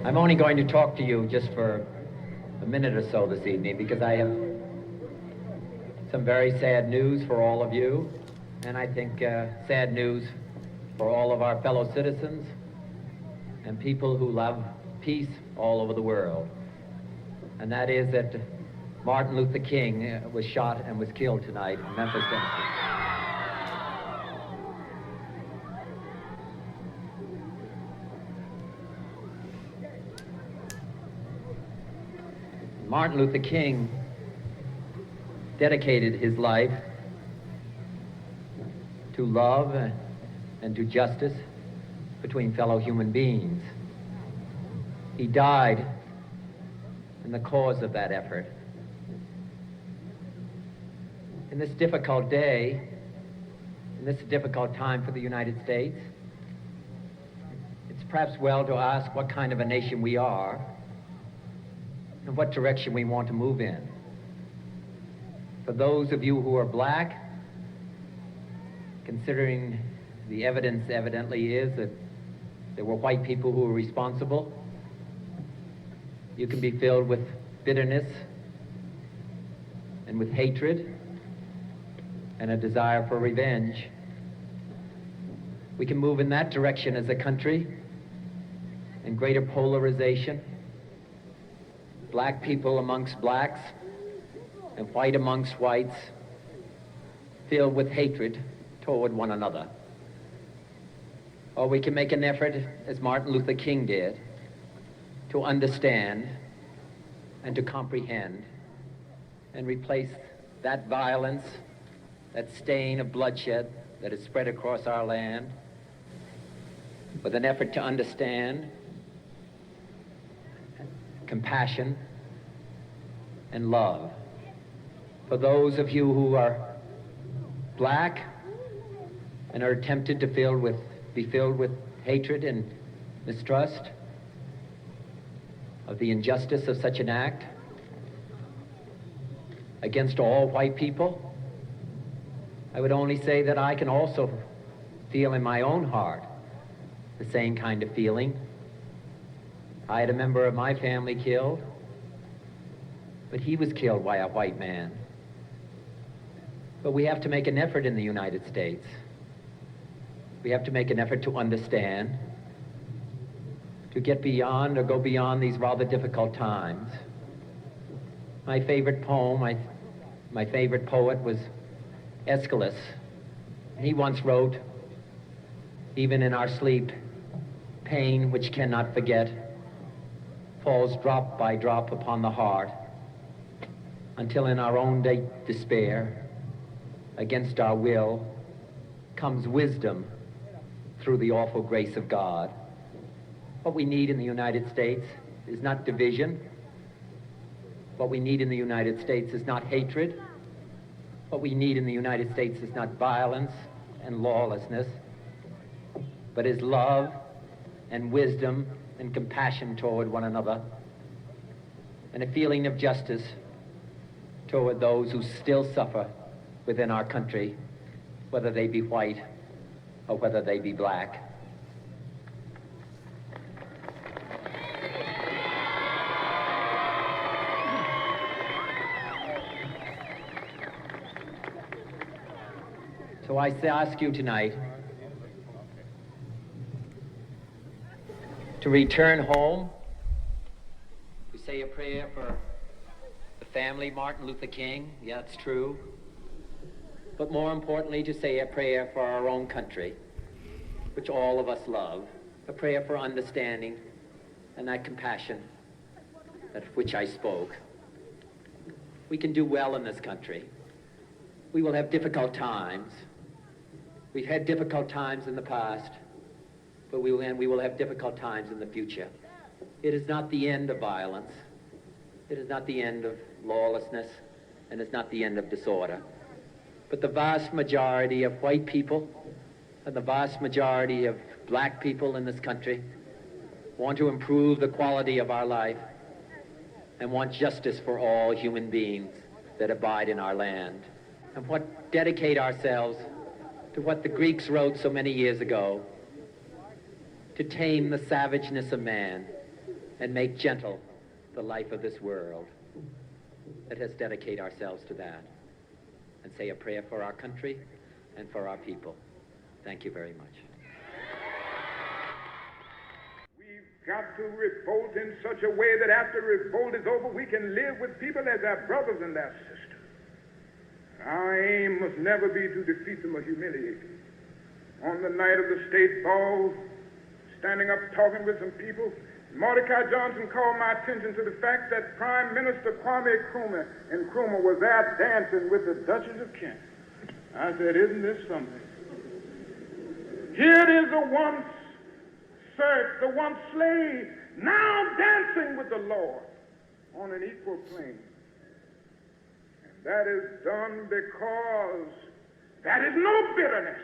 I'm only going to talk to you just for a minute or so this evening because I have some very sad news for all of you, and I think sad news for all of our fellow citizens and people who love peace all over the world. And that is that Martin Luther King was shot and was killed tonight in Memphis, Tennessee. Martin Luther King dedicated his life to love and to justice between fellow human beings. He died in the cause of that effort. In this difficult day, in this difficult time for the United States, it's perhaps well to ask what kind of a nation we are and what direction we want to move in. For those of you who are black, considering the evidence evidently is that there were white people who were responsible, you can be filled with bitterness and with hatred and a desire for revenge. We can move in that direction as a country, in greater polarization, black people amongst blacks and white amongst whites, filled with hatred toward one another. Or we can make an effort, as Martin Luther King did, to understand and to comprehend and replace that violence, that stain of bloodshed that is spread across our land with an effort to understand, compassion, and love. For those of you who are black and are tempted to be filled with hatred and mistrust of the injustice of such an act against all white people, I would only say that I can also feel in my own heart the same kind of feeling. I had a member of my family killed, but he was killed by a white man. But we have to make an effort in the United States. We have to make an effort to understand, to get beyond or go beyond these rather difficult times. My favorite poem, my favorite poet was Aeschylus. And he once wrote, "Even in our sleep, pain which cannot forget falls drop by drop upon the heart, until in our own despair, against our will, comes wisdom through the awful grace of God." What we need in the United States is not division. What we need in the United States is not hatred. What we need in the United States is not violence and lawlessness, but is love and wisdom and compassion toward one another, and a feeling of justice toward those who still suffer within our country, whether they be white or whether they be black. So I ask you tonight to return home, to say a prayer for the family Martin Luther King, yeah, it's true, but more importantly to say a prayer for our own country, which all of us love, a prayer for understanding, and that compassion of which I spoke. We can do well in this country. We will have difficult times. We've had difficult times in the past, but we will have difficult times in the future. It is not the end of violence. It is not the end of lawlessness, and it's not the end of disorder. But the vast majority of white people and the vast majority of black people in this country want to improve the quality of our life and want justice for all human beings that abide in our land. And what dedicate ourselves to what the Greeks wrote so many years ago, to tame the savageness of man and make gentle the life of this world. Let us dedicate ourselves to that and say a prayer for our country and for our people. Thank you very much. We've got to revolt in such a way that after revolt is over, we can live with people as our brothers and our sisters. Our aim must never be to defeat them or humiliate them. On the night of the state ball, standing up talking with some people, Mordecai Johnson called my attention to the fact that Prime Minister Kwame Nkrumah was out dancing with the Duchess of Kent. I said, isn't this something? Here it is, the once serf, the once slave, now dancing with the Lord on an equal plane. And that is done because that is no bitterness.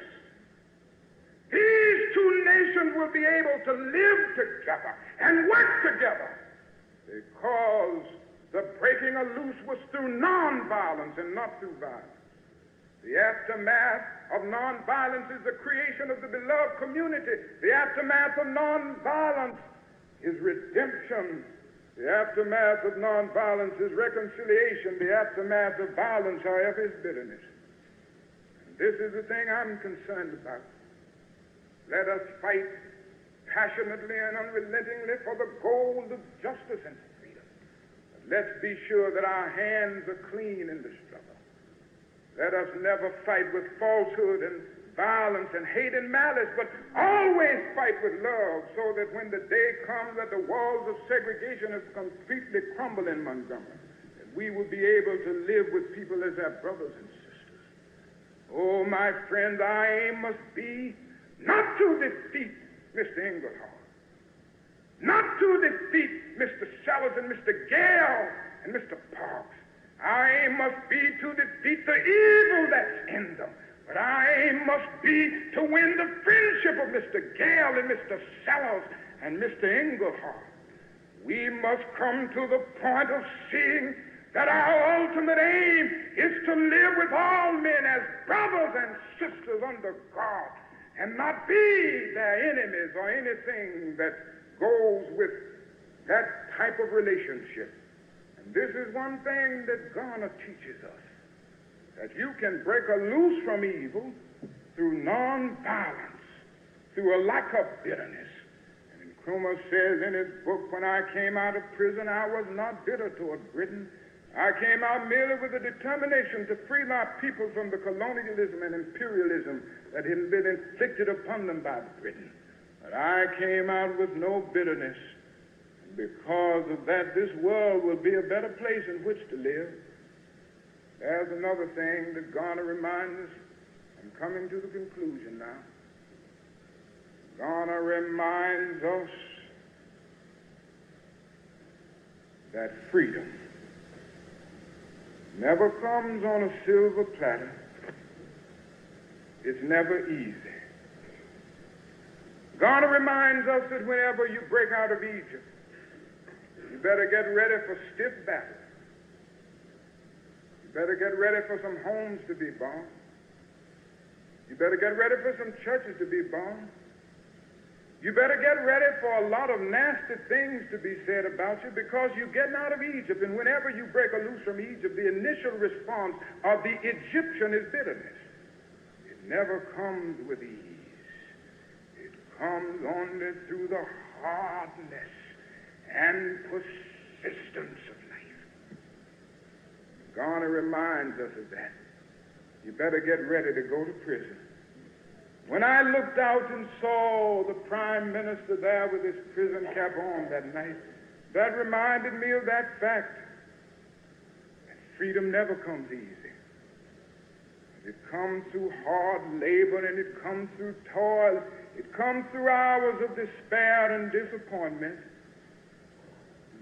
These two nations will be able to live together and work together because the breaking of loose was through nonviolence and not through violence. The aftermath of nonviolence is the creation of the beloved community. The aftermath of nonviolence is redemption. The aftermath of nonviolence is reconciliation. The aftermath of violence, however, is bitterness. And this is the thing I'm concerned about. Let us fight passionately and unrelentingly for the goal of justice and freedom. But let's be sure that our hands are clean in the struggle. Let us never fight with falsehood and violence and hate and malice, but always fight with love, so that when the day comes that the walls of segregation have completely crumbled in Montgomery, that we will be able to live with people as our brothers and sisters. Oh, my friends, our aim must be not to defeat Mr. Engelhardt, not to defeat Mr. Sellers and Mr. Gale and Mr. Parks. Our aim must be to defeat the evil that's in them. But our aim must be to win the friendship of Mr. Gale and Mr. Sellers and Mr. Engelhardt. We must come to the point of seeing that our ultimate aim is to live with all men as brothers and sisters under God, and not be their enemies or anything that goes with that type of relationship. And this is one thing that Garner teaches us, that you can break a loose from evil through nonviolence, through a lack of bitterness. And Nkrumah says in his book, when I came out of prison, I was not bitter toward Britain. I came out merely with a determination to free my people from the colonialism and imperialism that had been inflicted upon them by Britain. But I came out with no bitterness. And because of that, this world will be a better place in which to live. There's another thing that Garner reminds us. I'm coming to the conclusion now. Garner reminds us that freedom never comes on a silver platter. It's never easy. Garner reminds us that whenever you break out of Egypt, you better get ready for stiff battle. You better get ready for some homes to be bombed. You better get ready for some churches to be bombed. You better get ready for a lot of nasty things to be said about you, because you're getting out of Egypt, and whenever you break a loose from Egypt, the initial response of the Egyptian is bitterness. It never comes with ease. It comes only through the hardness and persistence of life. Garner reminds us of that. You better get ready to go to prison. When I looked out and saw the Prime Minister there with his prison cap on that night, that reminded me of that fact. That freedom never comes easy. It comes through hard labor, and it comes through toil. It comes through hours of despair and disappointment.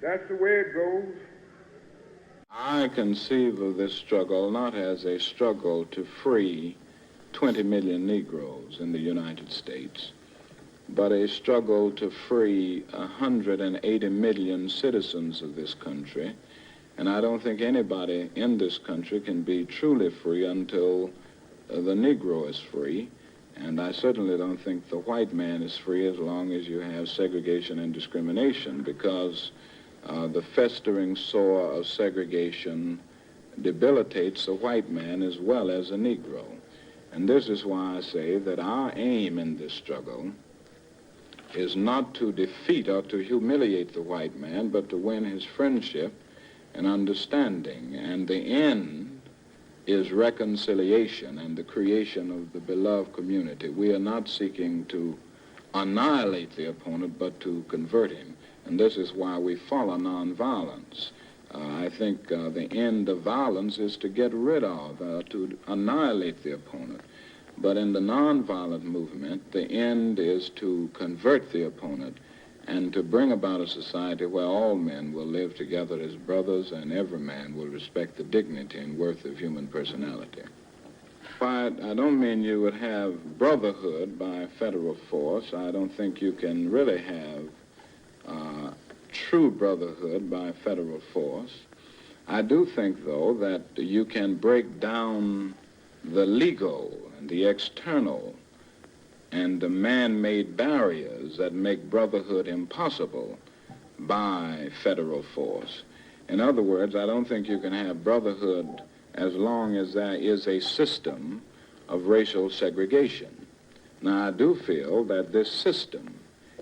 That's the way it goes. I conceive of this struggle not as a struggle to free 20 million Negroes in the United States, but a struggle to free 180 million citizens of this country. And I don't think anybody in this country can be truly free until the Negro is free. And I certainly don't think the white man is free as long as you have segregation and discrimination, because the festering sore of segregation debilitates the white man as well as the Negro. And this is why I say that our aim in this struggle is not to defeat or to humiliate the white man, but to win his friendship and understanding. And the end is reconciliation and the creation of the beloved community. We are not seeking to annihilate the opponent, but to convert him. And this is why we follow nonviolence. I think the end of violence is to get rid of, to annihilate the opponent. But in the nonviolent movement, the end is to convert the opponent and to bring about a society where all men will live together as brothers and every man will respect the dignity and worth of human personality. I don't mean you would have brotherhood by federal force. I don't think you can really have true brotherhood by federal force. I do think, though, that you can break down the legal and the external and the man-made barriers that make brotherhood impossible by federal force. In other words, I don't think you can have brotherhood as long as there is a system of racial segregation. Now, I do feel that this system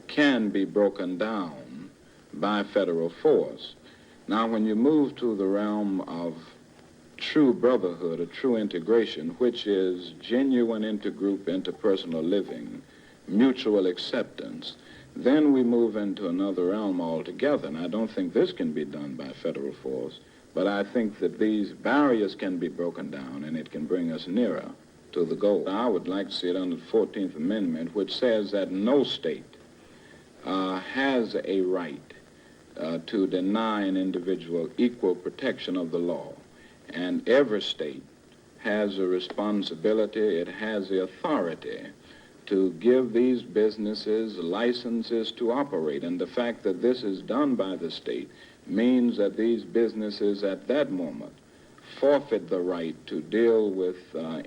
can be broken down by federal force. Now, when you move to the realm of true brotherhood, or true integration, which is genuine intergroup, interpersonal living, mutual acceptance, then we move into another realm altogether. And I don't think this can be done by federal force, but I think that these barriers can be broken down and it can bring us nearer to the goal. I would like to see it under the 14th Amendment, which says that no state has a right to deny an individual equal protection of the law. And every state has a responsibility, it has the authority to give these businesses licenses to operate. And the fact that this is done by the state means that these businesses at that moment forfeit the right to deal with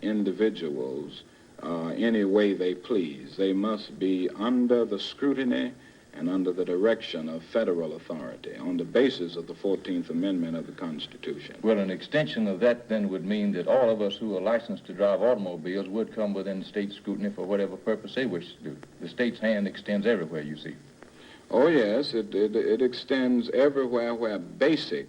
individuals any way they please. They must be under the scrutiny and under the direction of federal authority on the basis of the 14th Amendment of the Constitution. Well, an extension of that then would mean that all of us who are licensed to drive automobiles would come within state scrutiny for whatever purpose they wish to do. The state's hand extends everywhere, you see. Oh, yes, it extends everywhere where basic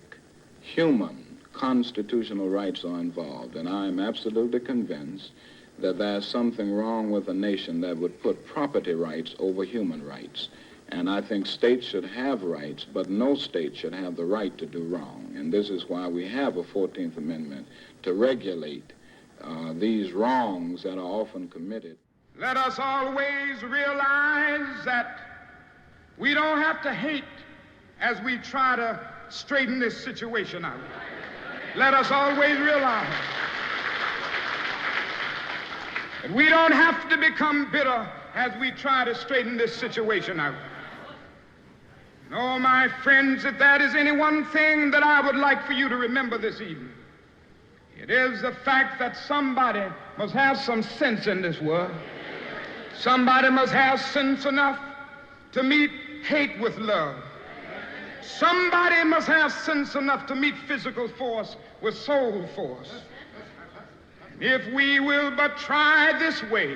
human constitutional rights are involved. And I'm absolutely convinced that there's something wrong with a nation that would put property rights over human rights. And I think states should have rights, but no state should have the right to do wrong. And this is why we have a 14th Amendment, to regulate these wrongs that are often committed. Let us always realize that we don't have to hate as we try to straighten this situation out. Let us always realize that we don't have to become bitter as we try to straighten this situation out. No, my friends, if that is any one thing that I would like for you to remember this evening, it is the fact that somebody must have some sense in this world. Somebody must have sense enough to meet hate with love. Somebody must have sense enough to meet physical force with soul force. If we will but try this way,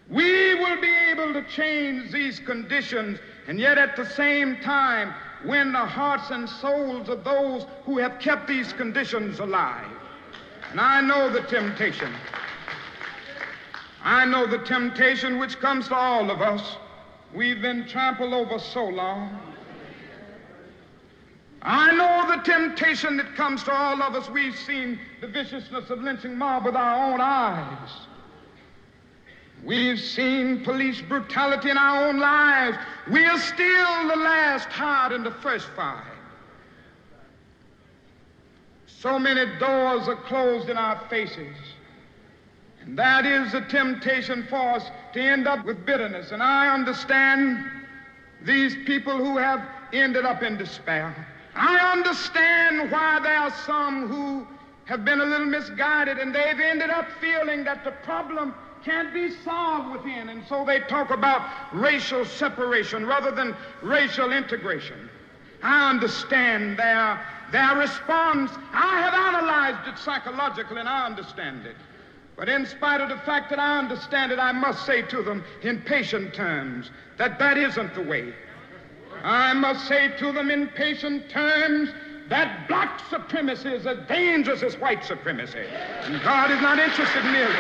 we will be able to change these conditions and yet at the same time win the hearts and souls of those who have kept these conditions alive. And I know the temptation. I know the temptation which comes to all of us. We've been trampled over so long. I know the temptation that comes to all of us. We've seen the viciousness of lynching mob with our own eyes. We've seen police brutality in our own lives. We are still the last heart in the first fire. So many doors are closed in our faces. And that is the temptation for us to end up with bitterness. And I understand these people who have ended up in despair. I understand why there are some who have been a little misguided and they've ended up feeling that the problem can't be solved within. And so they talk about racial separation rather than racial integration. I understand their response. I have analyzed it psychologically and I understand it. But in spite of the fact that I understand it, I must say to them in patient terms that that isn't the way. I must say to them in patient terms that black supremacy is as dangerous as white supremacy. And God is not interested merely.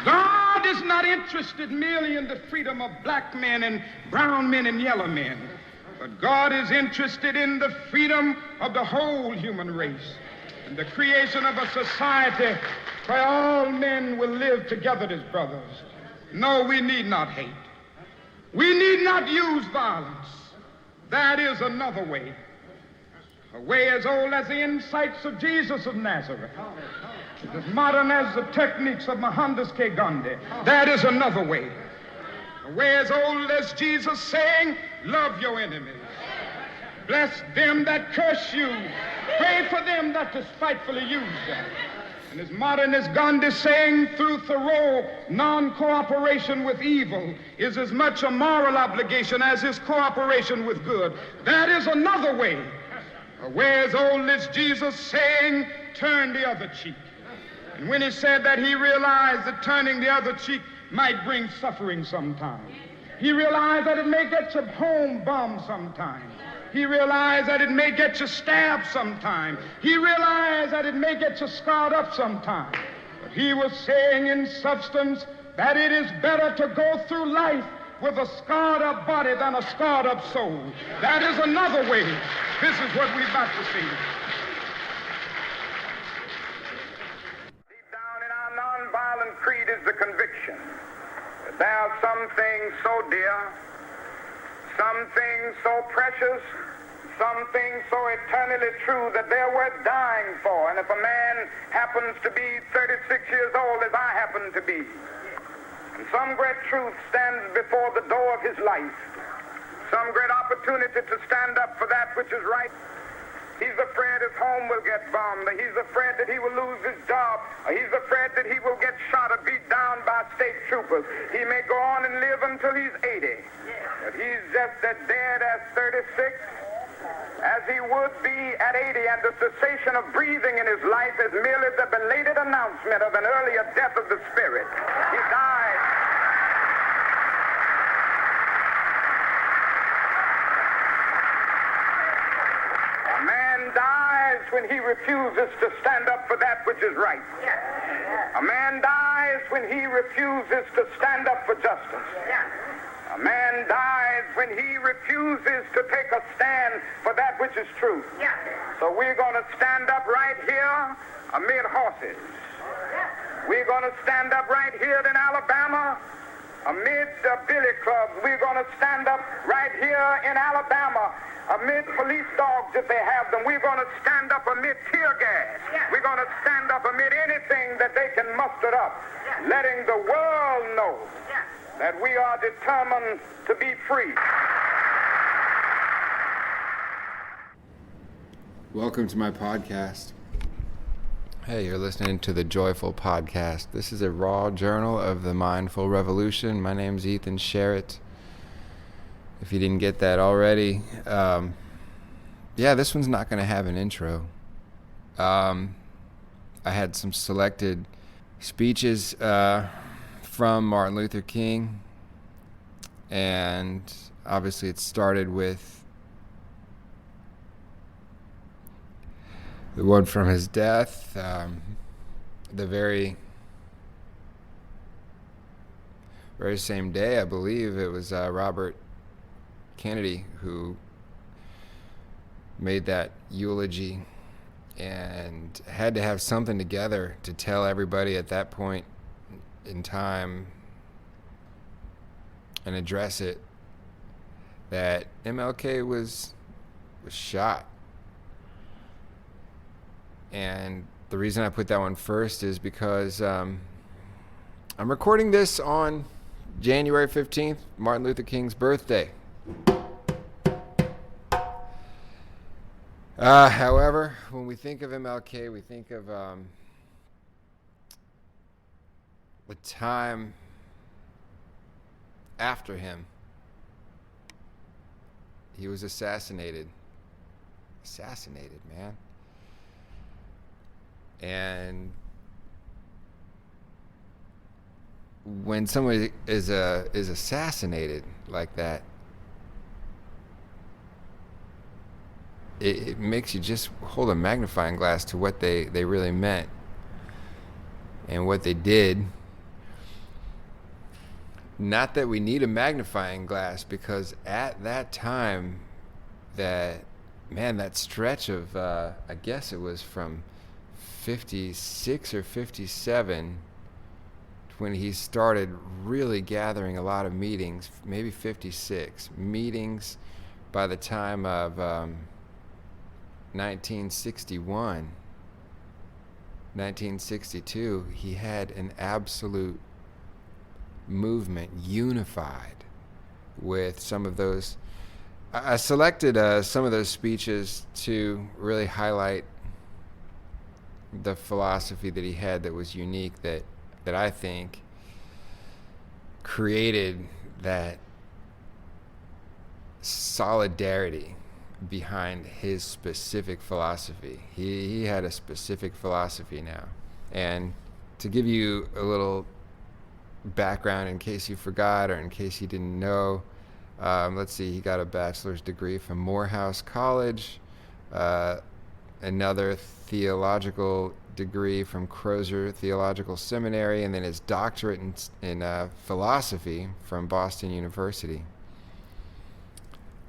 God is not interested merely in the freedom of black men and brown men and yellow men. But God is interested in the freedom of the whole human race and the creation of a society where all men will live together as brothers. No, we need not hate. We need not use violence. That is another way. A way as old as the insights of Jesus of Nazareth. As modern as the techniques of Mohandas K. Gandhi. That is another way. A way as old as Jesus saying, love your enemies. Bless them that curse you. Pray for them that despitefully use them. And as modern as Gandhi saying through Thoreau, non-cooperation with evil is as much a moral obligation as is cooperation with good. That is another way. A way as old as Jesus saying, turn the other cheek. And when he said that, he realized that turning the other cheek might bring suffering sometime. He realized that it may get you home bombed sometime. He realized that it may get you stabbed sometime. He realized that it may get you scarred up sometime. But he was saying in substance that it is better to go through life with a scarred up body than a scarred up soul. That is another way. This is what we've got to see. Deep down in our nonviolent creed is the conviction that there are some things so dear, some things so precious, some things so eternally true that they're worth dying for. And if a man happens to be 36 years old, as I happen to be, and some great truth stands before the door of his life, some great opportunity to stand up for that which is right, he's afraid his home will get bombed, or he's afraid that he will lose his job, or he's afraid that he will get shot or beat down by state troopers. He may go on and live until he's 80, but he's just as dead as 36 as he would be at 80, and the cessation of breathing in his life is merely the belated announcement of an earlier death of the spirit. He died. A man dies when he refuses to stand up for that which is right. A man dies when he refuses to stand up for justice. A man dies when he refuses to take a stand for that which is true. So we're going to stand up right here amid horses. We're going to stand up right here in Alabama amid the billy clubs. We're going to stand up right here in Alabama amid police dogs if they have them. We're going to stand up amid tear gas. We're going to stand up amid anything that they can muster up, letting the world know that we are determined to be free. Welcome to my podcast. Hey, you're listening to the JOYFull Podcast. This is a raw journal of the mindful revolution. My name's Ethan Sharrett. If you didn't get that already, this one's not going to have an intro. I had some selected speeches from Martin Luther King, and obviously it started with the one from his death, the very same day, I believe it was Robert Kennedy who made that eulogy and had to have something together to tell everybody at that point in time and address it, that MLK was shot. And the reason I put that one first is because I'm recording this on January 15th, Martin Luther King's birthday. However, when we think of MLK, we think of the time after him. He was assassinated. Assassinated, man. And when somebody is assassinated like that, it makes you just hold a magnifying glass to what they really meant and what they did. Not that we need a magnifying glass, because at that time, that stretch of, I guess it was from 56 or 57, when he started really gathering a lot of meetings, maybe 56 meetings by the time of 1961, 1962, he had an absolute movement unified with some of those. I selected some of those speeches to really highlight the philosophy that he had that was unique, that I think created that solidarity behind his specific philosophy. He had a specific philosophy now. And to give you a little background in case you forgot or in case you didn't know, let's see, he got a bachelor's degree from Morehouse College, another theological degree from Crozer Theological Seminary, and then his doctorate in philosophy from Boston University.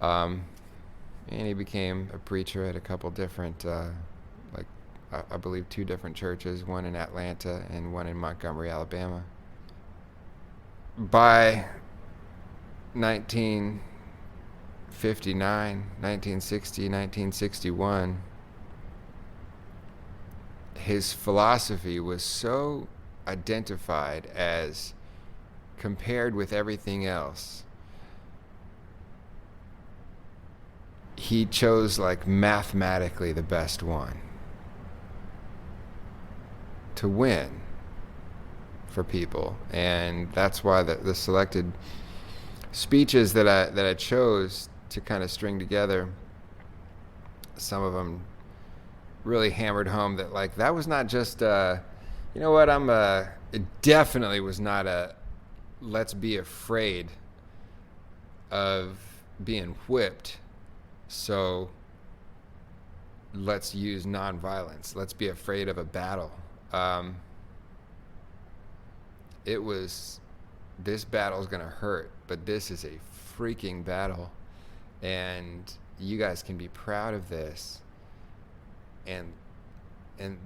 And he became a preacher at a couple different, I believe 2 different churches, one in Atlanta and one in Montgomery, Alabama. By 1959, 1960, 1961, his philosophy was so identified as compared with everything else. He chose mathematically the best one to win for people, and that's why the selected speeches that I chose to kind of string together, some of them really hammered home that that was not just it definitely was not a let's be afraid of being whipped, so let's use nonviolence. Let's be afraid of a battle. It was, this battle's gonna hurt, but this is a freaking battle, and you guys can be proud of this. And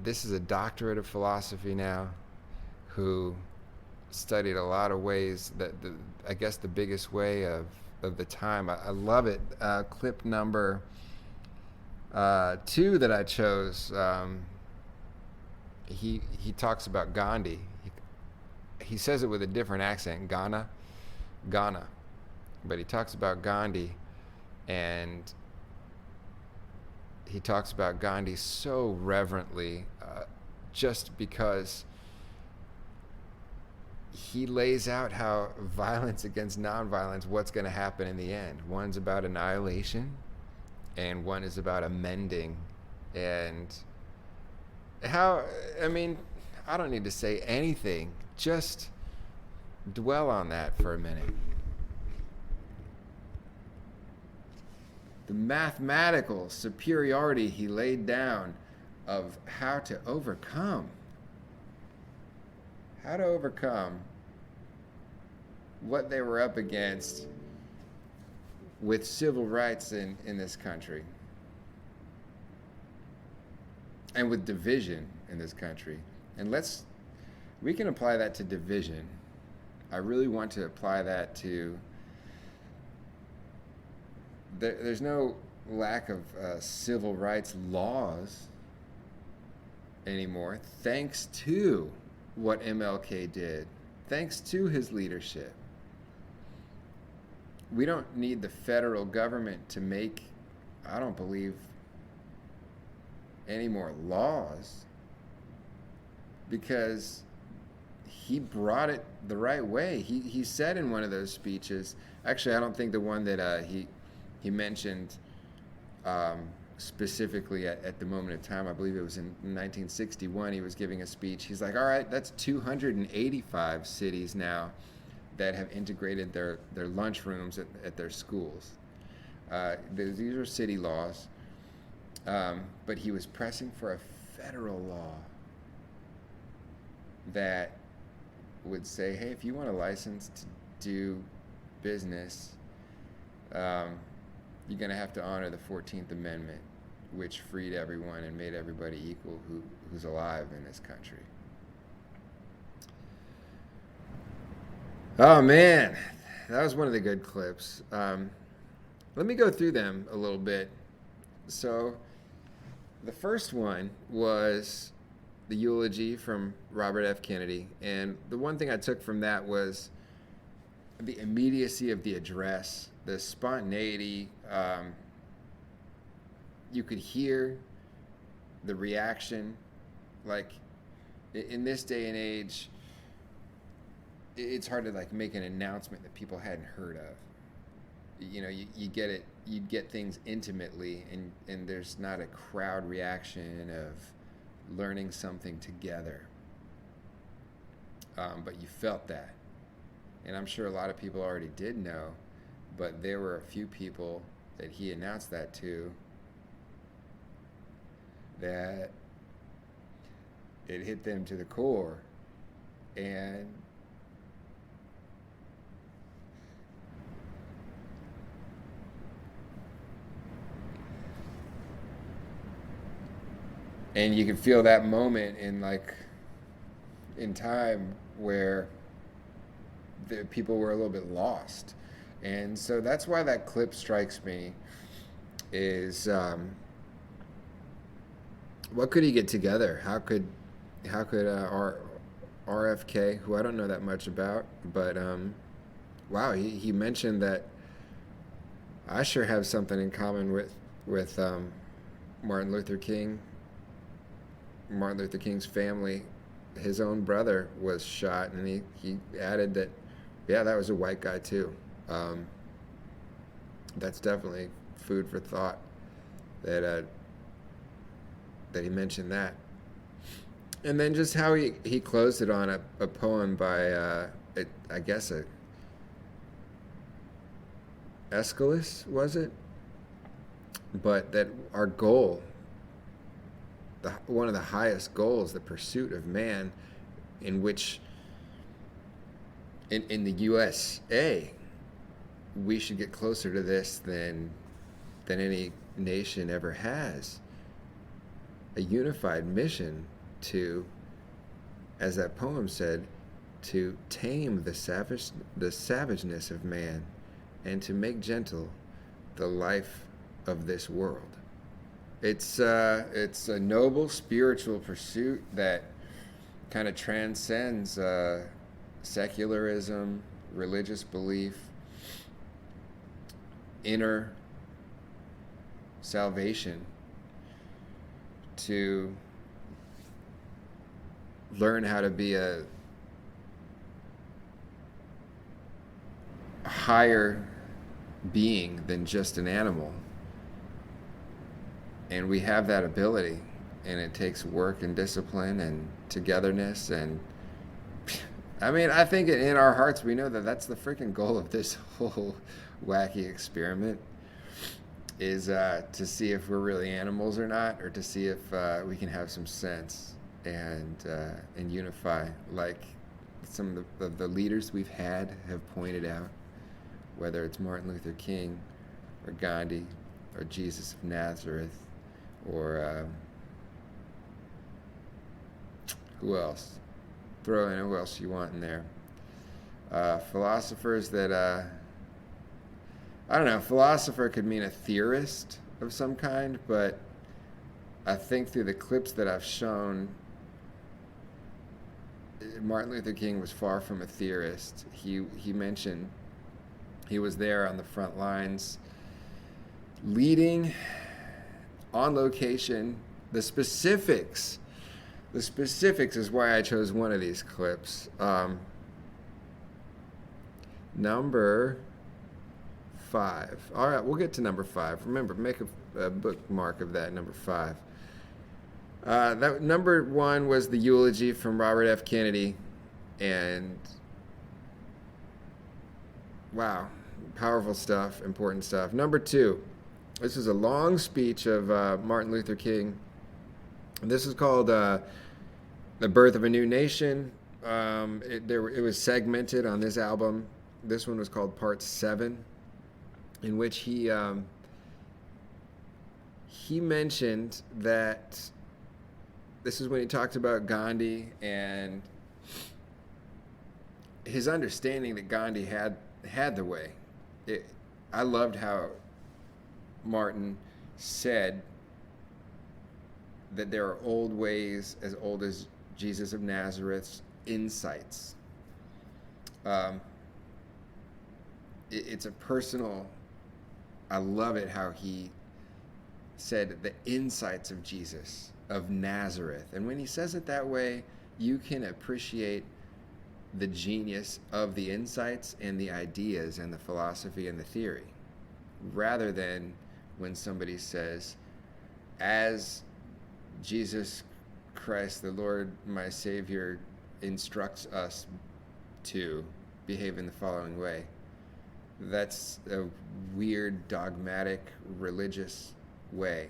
this is a doctorate of philosophy now, who studied a lot of ways. That I guess the biggest way of the time. I love it. Clip number 2 that I chose. He talks about Gandhi. He says it with a different accent, Ghana, but he talks about Gandhi, and he talks about Gandhi so reverently, just because he lays out how violence against nonviolence, what's going to happen in the end. One's about annihilation, and one is about amending. And how, I don't need to say anything. Just dwell on that for a minute. The mathematical superiority he laid down of how to overcome what they were up against with civil rights in this country and with division in this country. And we can apply that to division. I really want to apply that to, there's no lack of civil rights laws anymore, thanks to what MLK did, thanks to his leadership. We don't need the federal government to make, I don't believe, any more laws, because he brought it the right way. He said in one of those speeches, actually I don't think the one that he mentioned specifically at the moment of time, I believe it was in 1961, he was giving a speech. He's like, all right, that's 285 cities now that have integrated their lunchrooms at their schools. These are city laws, but he was pressing for a federal law that would say, hey, if you want a license to do business, you're going to have to honor the 14th Amendment, which freed everyone and made everybody equal who's alive in this country. Oh man, that was one of the good clips. Let me go through them a little bit. So the first one was the eulogy from Robert F. Kennedy, and the one thing I took from that was the immediacy of the address, the spontaneity. You could hear the reaction. Like in this day and age, it's hard to like make an announcement that people hadn't heard of. You know, you get it. You get things intimately, and there's not a crowd reaction of learning something together. But you felt that, and I'm sure a lot of people already did know, but there were a few people that he announced that to that it hit them to the core, and you can feel that moment in time where the people were a little bit lost. And so that's why that clip strikes me is what could he get together? How could RFK, who I don't know that much about, but wow, he mentioned that I sure have something in common with Martin Luther King. Martin Luther King's family, his own brother was shot, and he added that, yeah, that was a white guy too. That's definitely food for thought that he mentioned that. And then just how he closed it on a poem by I guess Aeschylus, was it? But that our goal, one of the highest goals, the pursuit of man, in which in the USA, we should get closer to this than any nation ever has. A unified mission to, as that poem said, to tame the savageness of man and to make gentle the life of this world. It's a noble spiritual pursuit that kind of transcends secularism, religious belief, inner salvation, to learn how to be a higher being than just an animal. And we have that ability, and it takes work and discipline and togetherness. And I mean, I think in our hearts we know that that's the freaking goal of this whole wacky experiment. is to see if we're really animals or not, or to see if we can have some sense and unify, like some of the leaders we've had have pointed out, whether it's Martin Luther King or Gandhi or Jesus of Nazareth or who else? Throw in who else you want in there. Philosophers that I don't know, philosopher could mean a theorist of some kind, but I think through the clips that I've shown, Martin Luther King was far from a theorist. He mentioned he was there on the front lines, leading on location. The specifics is why I chose one of these clips. Number 5. All right, we'll get to number 5. Remember, make a bookmark of that, number 5. That number 1 was the eulogy from Robert F. Kennedy, and wow, powerful stuff, important stuff. Number 2, this is a long speech of Martin Luther King. This is called "The Birth of a New Nation." It was segmented on this album. This one was called Part 7. In which he mentioned that this is when he talked about Gandhi and his understanding that Gandhi had the way. I loved how Martin said that there are old ways as old as Jesus of Nazareth's insights. It's a personal. I love it how he said the insights of Jesus of Nazareth. And when he says it that way, you can appreciate the genius of the insights and the ideas and the philosophy and the theory, rather than when somebody says, as Jesus Christ, the Lord, my Savior, instructs us to behave in the following way. That's a weird, dogmatic, religious way.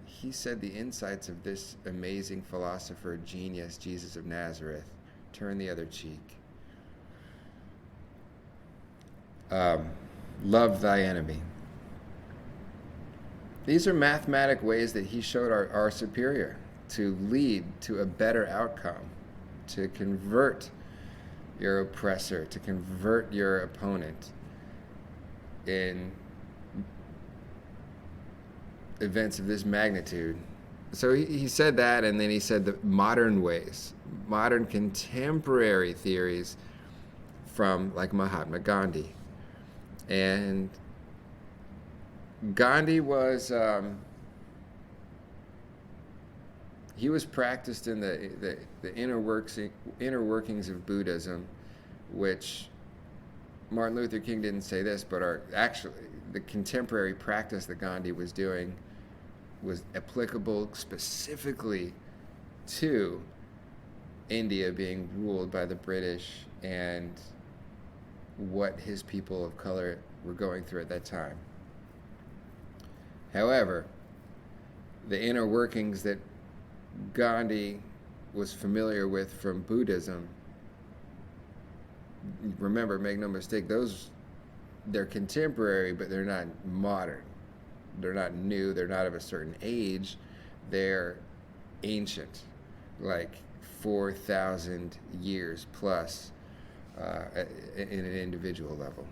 He said the insights of this amazing philosopher, genius, Jesus of Nazareth, turn the other cheek. Love thy enemy. These are mathematic ways that he showed our superior to lead to a better outcome, to convert your oppressor, to convert your opponent in events of this magnitude. So he said that, and then he said the modern ways, modern contemporary theories from like Mahatma Gandhi. And Gandhi was he was practiced in the inner workings of Buddhism, which Martin Luther King didn't say this, but actually the contemporary practice that Gandhi was doing was applicable specifically to India being ruled by the British and what his people of color were going through at that time. However, the inner workings that Gandhi was familiar with from Buddhism, remember, make no mistake, they're contemporary, but they're not modern. They're not new. They're not of a certain age. They're ancient, like 4,000 years plus in an individual level.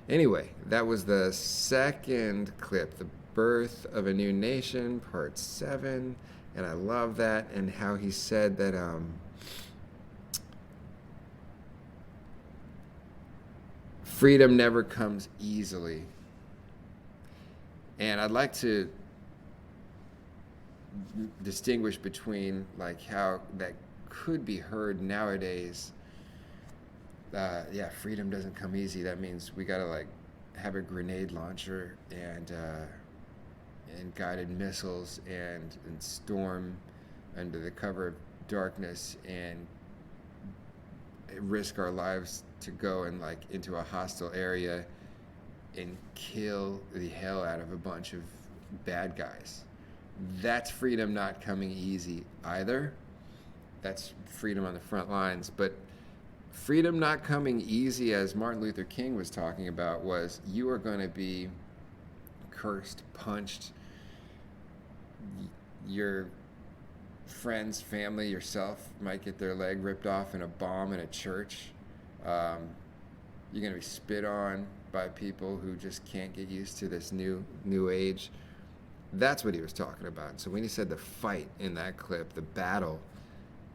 Anyway, that was the second clip, The Birth of a New Nation, Part 7. And I love that, and how he said that freedom never comes easily. And I'd like to distinguish between like how that could be heard nowadays. Freedom doesn't come easy. That means we gotta like have a grenade launcher and guided missiles and storm under the cover of darkness and risk our lives to go and like into a hostile area and kill the hell out of a bunch of bad guys. That's freedom not coming easy either. That's freedom on the front lines. But freedom not coming easy, as Martin Luther King was talking about, was you are going to be cursed, punched, your friends, family, yourself might get their leg ripped off in a bomb in a church. You're going to be spit on by people who just can't get used to this new age. That's what he was talking about. So when he said the fight in that clip, the battle,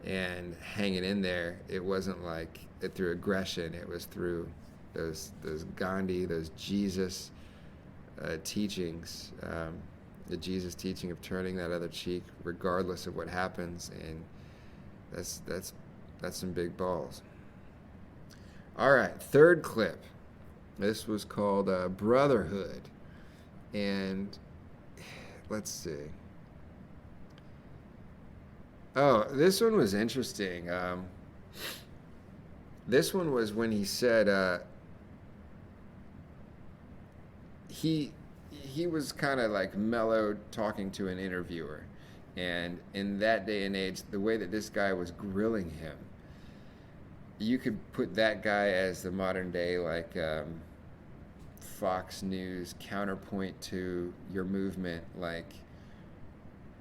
and hanging in there, it wasn't like it through aggression. It was through those Gandhi, those Jesus teachings, the Jesus teaching of turning that other cheek regardless of what happens, and that's some big balls. All right, third clip. This was called Brotherhood, and let's see. Oh, this one was interesting. This one was when he said he was kind of like mellow talking to an interviewer, and in that day and age, the way that this guy was grilling him, you could put that guy as the modern day like Fox News counterpoint to your movement. Like,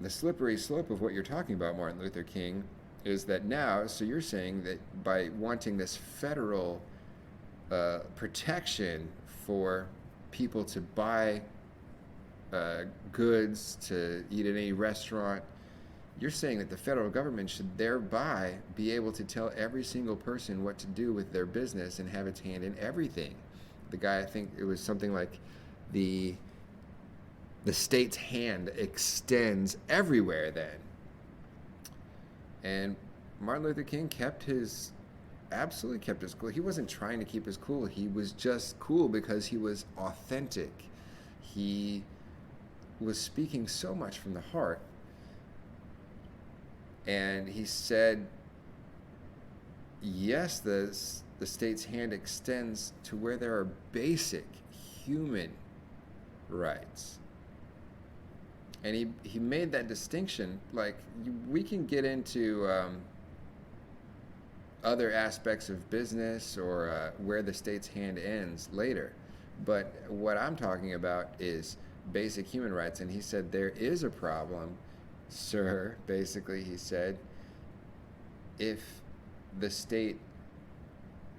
the slippery slope of what you're talking about, Martin Luther King, is that now, so you're saying that by wanting this federal protection for people to buy goods, to eat at any restaurant, you're saying that the federal government should thereby be able to tell every single person what to do with their business and have its hand in everything. The guy, I think it was something like the state's hand extends everywhere then. And Martin Luther King absolutely kept his cool. He wasn't trying to keep his cool. He was just cool because he was authentic. He was speaking so much from the heart. And he said, yes, the state's hand extends to where there are basic human rights. And he made that distinction. Like, we can get into other aspects of business or where the state's hand ends later. But what I'm talking about is basic human rights. And he said, there is a problem, sir, basically, he said, if the state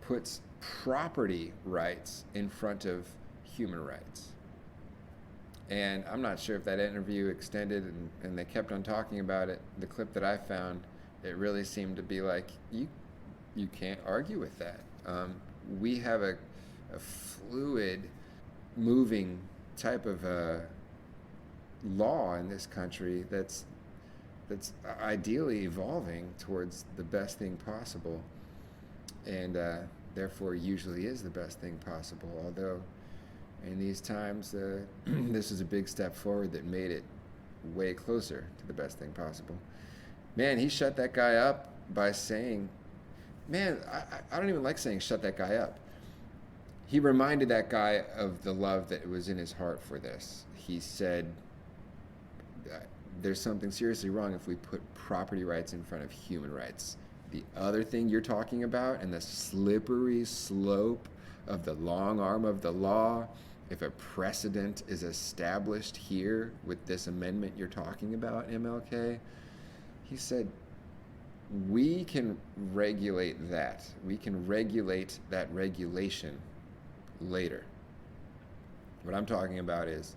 puts property rights in front of human rights. And I'm not sure if that interview extended and they kept on talking about it. The clip that I found, it really seemed to be like, you can't argue with that. We have a fluid, moving type of law in this country that's ideally evolving towards the best thing possible, and therefore usually is the best thing possible, although in these times this is a big step forward that made it way closer to the best thing possible. Man, he shut that guy up by saying, man, I don't even like saying shut that guy up. He reminded that guy of the love that was in his heart for this. He said, there's something seriously wrong if we put property rights in front of human rights. The other thing you're talking about, and the slippery slope of the long arm of the law, if a precedent is established here with this amendment you're talking about, MLK, he said, we can regulate that. We can regulate that regulation later. What I'm talking about is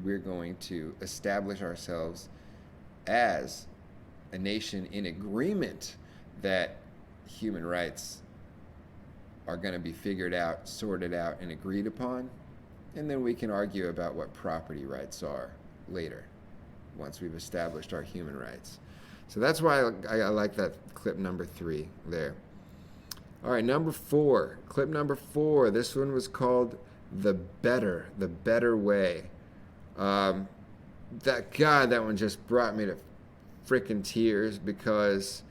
we're going to establish ourselves as a nation in agreement that human rights are going to be figured out, sorted out, and agreed upon, and then we can argue about what property rights are later, once we've established our human rights. So that's why I like that clip number 3 there. All right, clip number 4. This one was called The Better Way. That one just brought me to freaking tears, because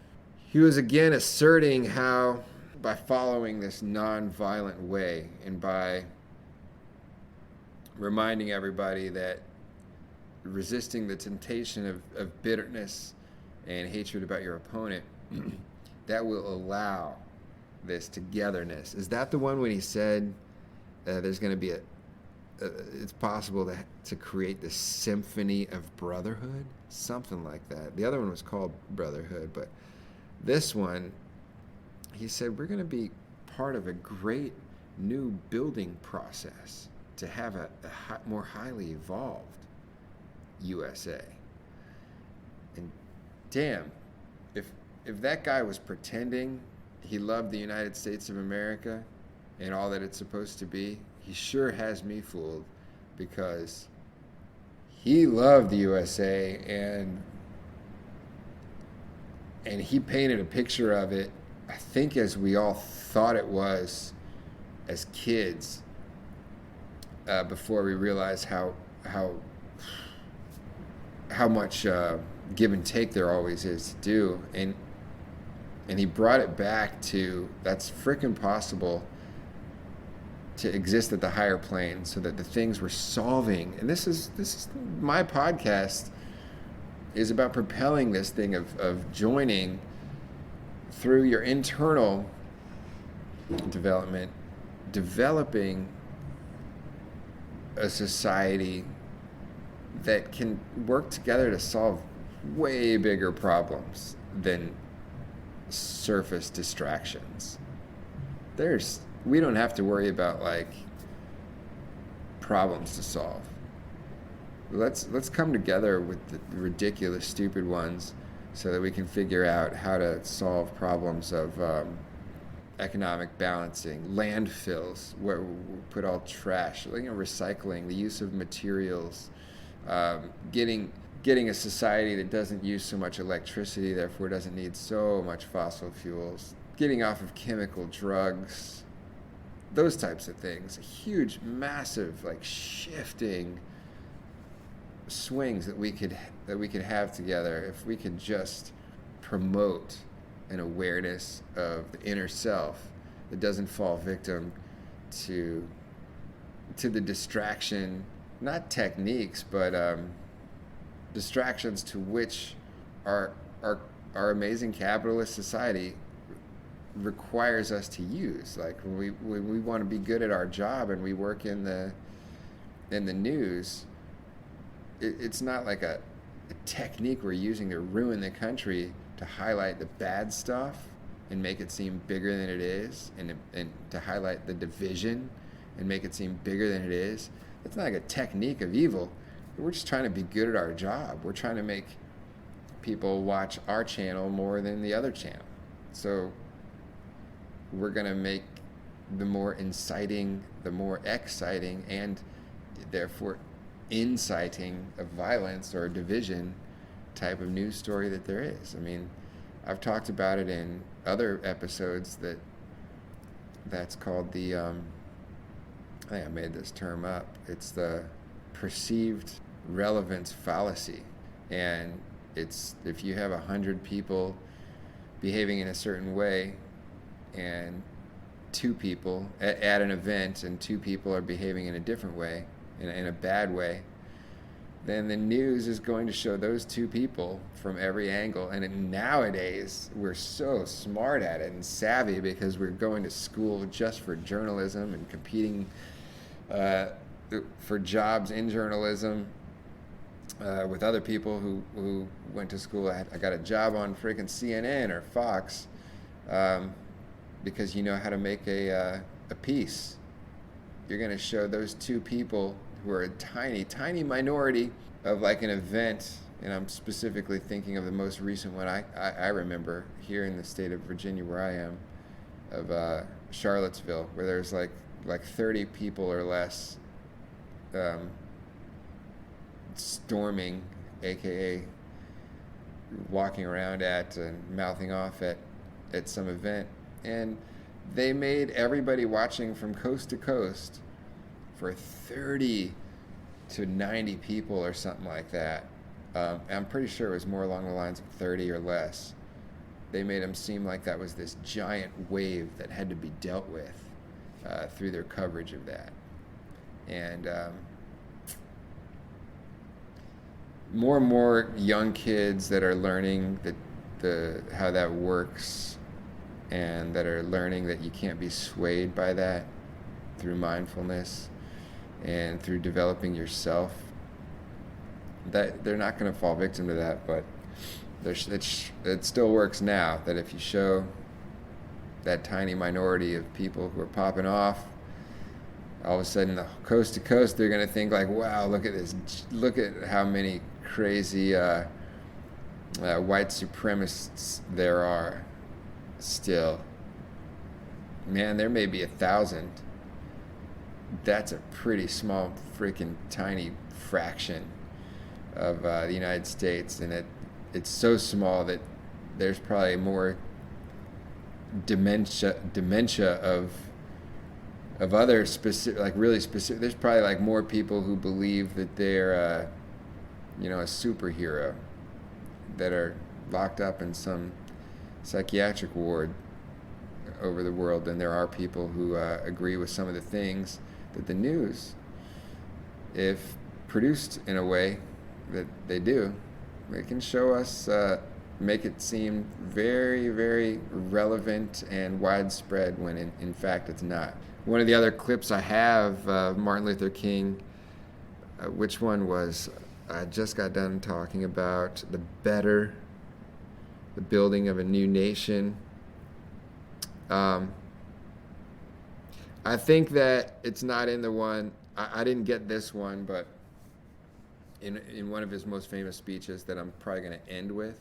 he was again asserting how by following this non-violent way and by reminding everybody that resisting the temptation of bitterness and hatred about your opponent, that will allow this togetherness. Is that the one when he said there's going to be it's possible to create this symphony of brotherhood? Something like that. The other one was called Brotherhood, but this one, he said, we're going to be part of a great new building process to have a more highly evolved USA. And damn, if that guy was pretending he loved the United States of America and all that it's supposed to be, he sure has me fooled, because he loved the USA and he painted a picture of it, I think, as we all thought it was as kids, before we realized how much give and take there always is to do. And he brought it back to, that's frickin' possible to exist at the higher plane, so that the things we're solving, and this is my podcast is about propelling this thing of joining through your internal development, developing a society that can work together to solve way bigger problems than surface distractions. We don't have to worry about like problems to solve. Let's come together with the ridiculous, stupid ones, so that we can figure out how to solve problems of economic balancing, landfills where we put all trash, recycling, the use of materials, getting a society that doesn't use so much electricity, therefore doesn't need so much fossil fuels, getting off of chemical drugs, those types of things. Huge, massive, shifting swings that we could have together if we could just promote an awareness of the inner self that doesn't fall victim to the distraction, not techniques, but distractions to which our amazing capitalist society requires us to use. Like when we want to be good at our job and we work in the news, it's not like a technique we're using to ruin the country to highlight the bad stuff and make it seem bigger than it is, and to highlight the division and make it seem bigger than it is. It's not like a technique of evil. We're just trying to be good at our job. We're trying to make people watch our channel more than the other channel. So we're going to make the more inciting, the more exciting, and therefore inciting of violence or division type of news story that there is. I mean, I've talked about it in other episodes that's called the, I think I made this term up, it's the perceived relevance fallacy. And it's, if you have 100 people behaving in a certain way and 2 people at an event and 2 people are behaving in a different way, in a bad way, then the news is going to show those 2 people from every angle. And nowadays, we're so smart at it and savvy because we're going to school just for journalism and competing for jobs in journalism with other people who went to school. I got a job on freaking CNN or Fox because you know how to make a piece. You're going to show those 2 people who are a tiny, tiny minority of like an event, and I'm specifically thinking of the most recent one I remember here in the state of Virginia where I am, of Charlottesville, where there's like 30 people or less storming, aka walking around at and mouthing off at some event, and they made everybody watching from coast to coast for 30 to 90 people or something like that. I'm pretty sure it was more along the lines of 30 or less. They made them seem like that was this giant wave that had to be dealt with through their coverage of that. And more and more young kids that are learning how that works, and that are learning that you can't be swayed by that through mindfulness and through developing yourself, that they're not going to fall victim to that. But it still works now, that if you show that tiny minority of people who are popping off, all of a sudden, coast to coast, they're going to think like, wow, look at this. Look at how many crazy white supremacists there are still. Man, there may be 1,000. That's a pretty small, freaking tiny fraction of the United States. And it's so small that there's probably more dementia of other specific, like really specific. There's probably like more people who believe that they're, a superhero, that are locked up in some psychiatric ward over the world than there are people who agree with some of the things that the news, if produced in a way that they do, they can show us, make it seem very, very relevant and widespread when in fact it's not. One of the other clips I have, Martin Luther King, which one was, I just got done talking about the building of a new nation. I think that it's not in the one, I didn't get this one, but in one of his most famous speeches that I'm probably going to end with,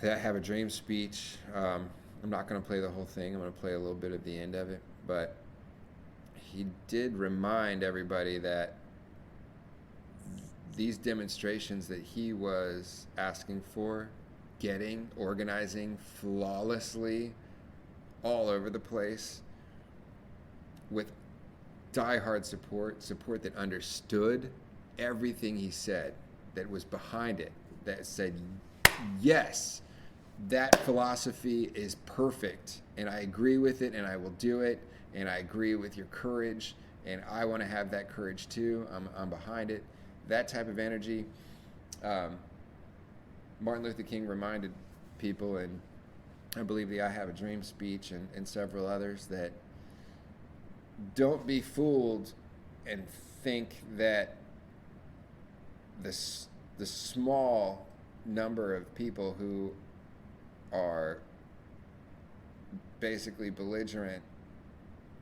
that Have a Dream speech. I'm not going to play the whole thing. I'm going to play a little bit of the end of it. But he did remind everybody that these demonstrations that he was asking for, organizing flawlessly all over the place with diehard support that understood everything he said, that was behind it, that said, yes, that philosophy is perfect, and I agree with it, and I will do it, and I agree with your courage, and I want to have that courage too. I'm behind it. That type of energy. Martin Luther King reminded people, and I believe the I Have a Dream speech and several others, that don't be fooled and think that the small number of people who are basically belligerent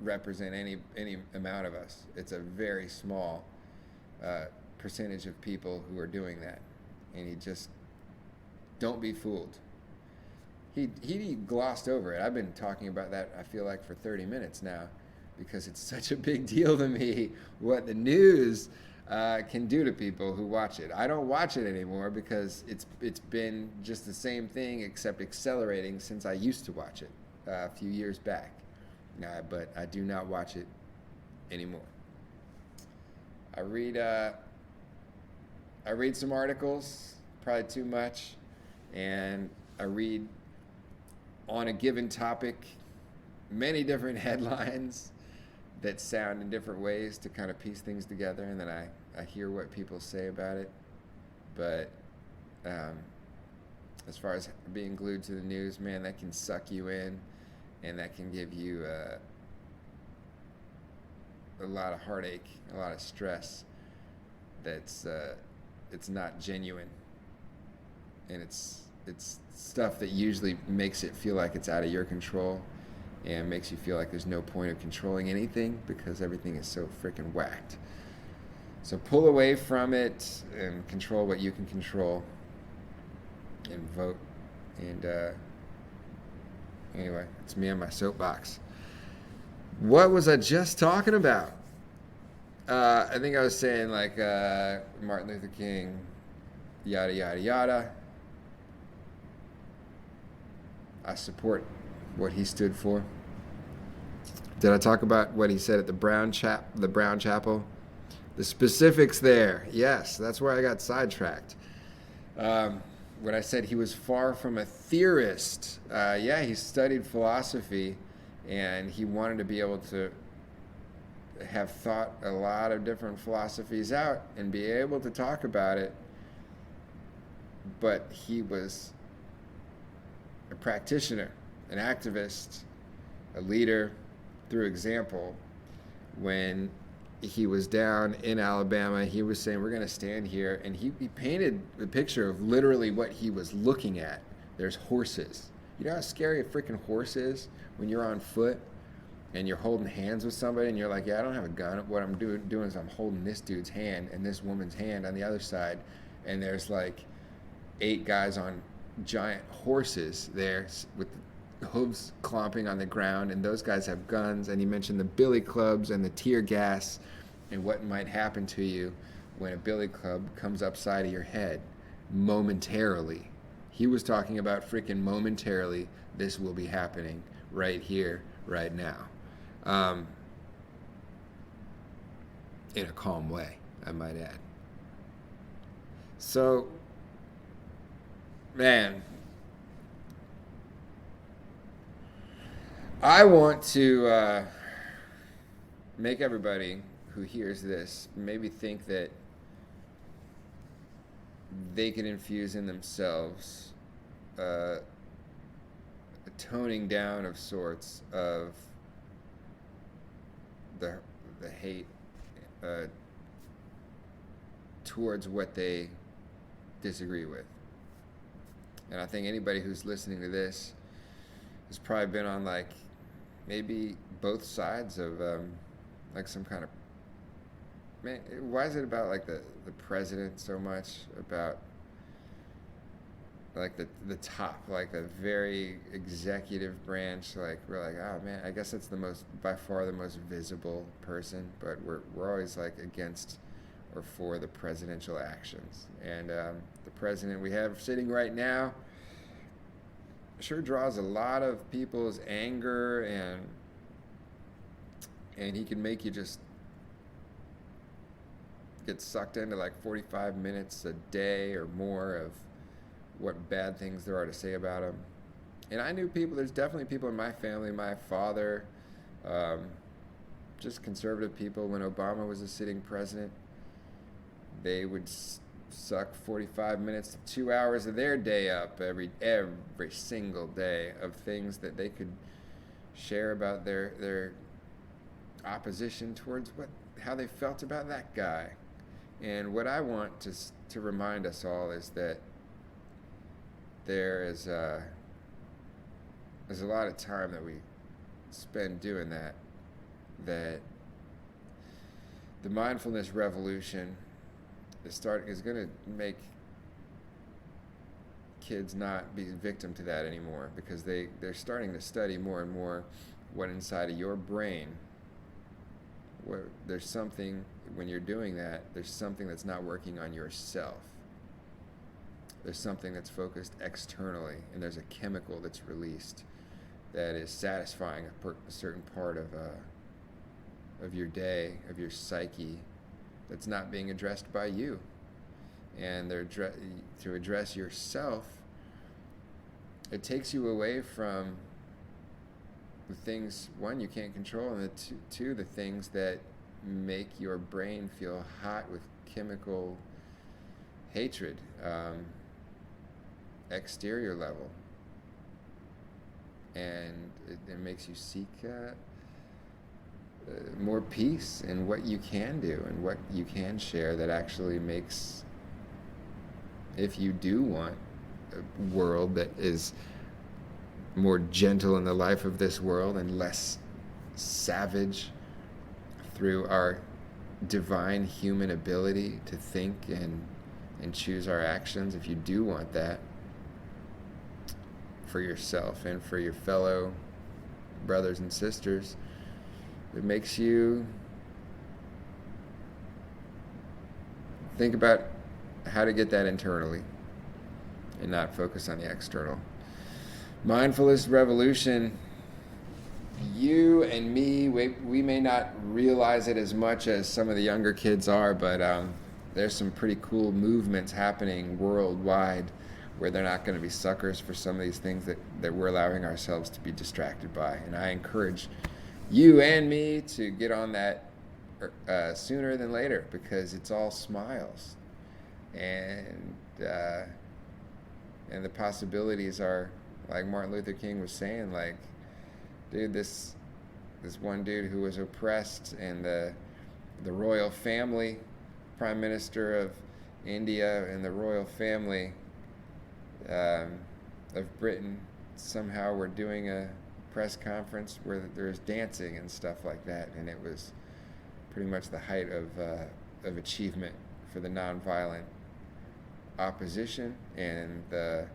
represent any amount of us. It's a very small percentage of people who are doing that, and he just, don't be fooled. He glossed over it. I've been talking about that, I feel like, for 30 minutes now, because it's such a big deal to me what the news can do to people who watch it. I don't watch it anymore because it's been just the same thing except accelerating since I used to watch it a few years back. But I do not watch it anymore. I read some articles, probably too much, and I read on a given topic many different headlines that sound in different ways to kind of piece things together, and then I hear what people say about it. But as far as being glued to the news, man, that can suck you in, and that can give you a lot of heartache, a lot of stress. That's it's not genuine, and it's stuff that usually makes it feel like it's out of your control, and makes you feel like there's no point of controlling anything because everything is so freaking whacked. So pull away from it and control what you can control, and vote. And anyway, it's me on my soapbox. What was I just talking about? I think I was saying like Martin Luther King, yada, yada, yada. I support what he stood for. Did I talk about what he said at the Brown Chapel? The specifics there. Yes, that's where I got sidetracked. When I said he was far from a theorist, he studied philosophy, and he wanted to be able to have thought a lot of different philosophies out and be able to talk about it, but he was a practitioner, an activist, a leader through example. When he was down in Alabama, he was saying, we're going to stand here, and he painted the picture of literally what he was looking at. There's horses. You know how scary a freaking horse is when you're on foot and you're holding hands with somebody and you're like, yeah, I don't have a gun. What I'm doing is I'm holding this dude's hand and this woman's hand on the other side, and there's like 8 guys on giant horses there with hooves clomping on the ground, and those guys have guns. And he mentioned the billy clubs and the tear gas and what might happen to you when a billy club comes upside of your head momentarily. He was talking about freaking momentarily. This will be happening right here, right now. In a calm way, I might add. So, man, I want to make everybody who hears this maybe think that they can infuse in themselves a toning down of sorts of the hate towards what they disagree with. And I think anybody who's listening to this has probably been on like maybe both sides of like some kind of, man, why is it about like the president so much, about like the top, like the very executive branch? Like we're like, oh man, I guess that's by far the most visible person, but we're always like against or for the presidential actions. And the president we have sitting right now sure draws a lot of people's anger, and he can make you just get sucked into like 45 minutes a day or more of what bad things there are to say about him. And I knew people, there's definitely people in my family, my father, just conservative people, when Obama was a sitting president, they would suck 45 minutes to 2 hours of their day up every single day of things that they could share about their opposition towards how they felt about that guy. And what I want to remind us all is that there's a lot of time that we spend doing that the mindfulness revolution is going to make kids not be victim to that anymore, because they're starting to study more and more what inside of your brain, there's something, when you're doing that, there's something that's not working on yourself. There's something that's focused externally, and there's a chemical that's released that is satisfying a certain part of your day, of your psyche, that's not being addressed by you. And to address yourself, it takes you away from the things, one, you can't control, and two, the things that make your brain feel hot with chemical hatred, exterior level. And it makes you seek more peace in what you can do and what you can share, that actually makes, if you do want a world that is more gentle in the life of this world and less savage through our divine human ability to think and choose our actions, if you do want that for yourself and for your fellow brothers and sisters, it makes you think about how to get that internally and not focus on the external. Mindfulness revolution, you and me, we may not realize it as much as some of the younger kids are, but there's some pretty cool movements happening worldwide where they're not going to be suckers for some of these things that we're allowing ourselves to be distracted by. And I encourage you and me to get on that sooner than later, because it's all smiles, and the possibilities are, like Martin Luther King was saying, like, dude, this one dude who was oppressed, and the royal family, Prime Minister of India and the royal family of Britain, somehow were doing a press conference where there's dancing and stuff like that, and it was pretty much the height of achievement for the nonviolent opposition and the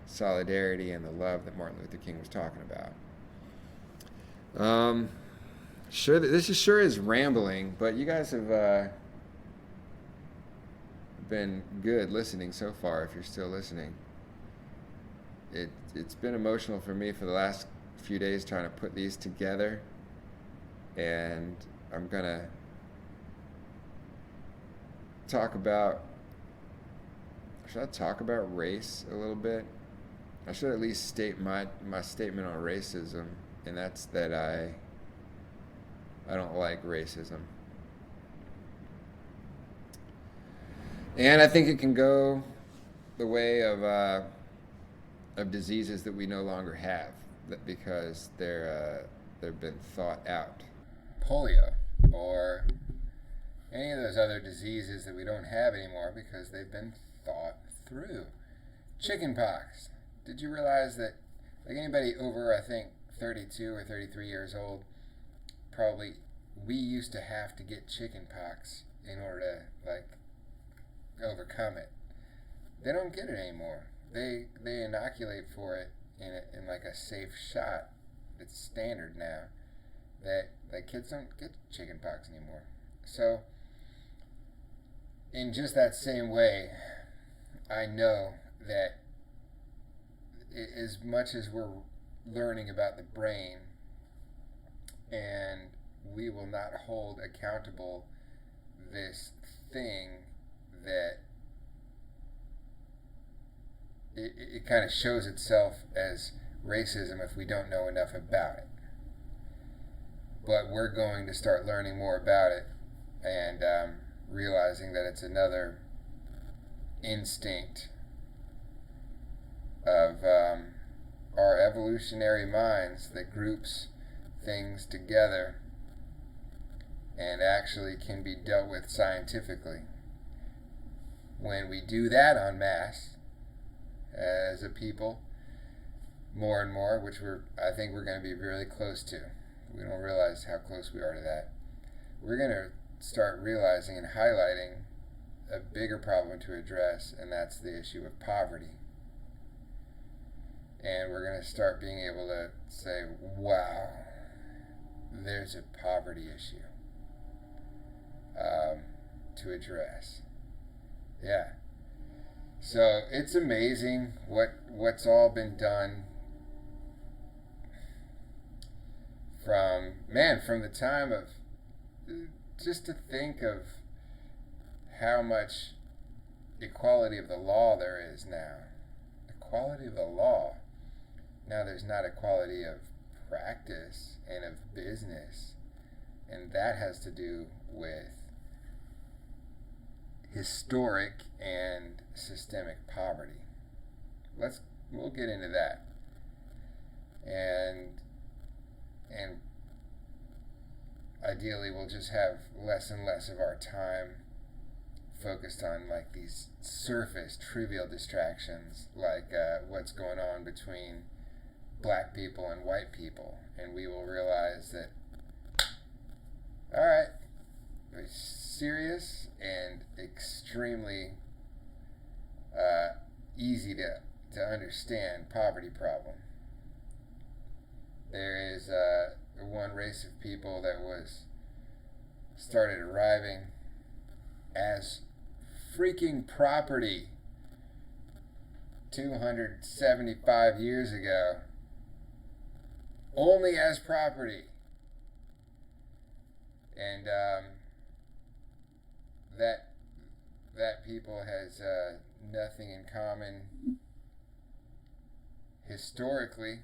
solidarity and the love that Martin Luther King was talking about. This sure is rambling, but you guys have been good listening so far, if you're still listening. It's been emotional for me for the last few days trying to put these together, and I'm gonna talk about, should I talk about race a little bit? I should at least state my statement on racism, and that's that I don't like racism. And I think it can go the way of diseases that we no longer have, because they've been thought out. Polio, or any of those other diseases that we don't have anymore because they've been thought through. Chickenpox. Did you realize that, like, anybody over, I think, 32 or 33 years old, probably, we used to have to get chickenpox in order to, like, overcome it. They don't get it anymore. They inoculate for it in like a safe shot. It's standard now that, like, kids don't get chickenpox anymore. So, in just that same way, I know that as much as we're learning about the brain, and we will not hold accountable this thing that it kind of shows itself as racism if we don't know enough about it. But we're going to start learning more about it, and realizing that it's another instinct of our evolutionary minds that groups things together and actually can be dealt with scientifically. When we do that en masse as a people, more and more, which I think we're going to be really close to. We don't realize how close we are to that. We're going to start realizing and highlighting a bigger problem to address, and that's the issue of poverty. And we're going to start being able to say, wow, there's a poverty issue to address. Yeah. So it's amazing what's all been done from the time of, just to think of how much equality of the law there is now. Equality of the law. Now there's not equality of practice and of business, and that has to do with historic and systemic poverty. We'll get into that. And ideally we'll just have less and less of our time focused on, like, these surface trivial distractions, like what's going on between black people and white people, and we will realize that, all right, it's serious and extremely easy to understand poverty problem. There is one race of people that started arriving as freaking property 275 years ago, only as property. And that people has nothing in common historically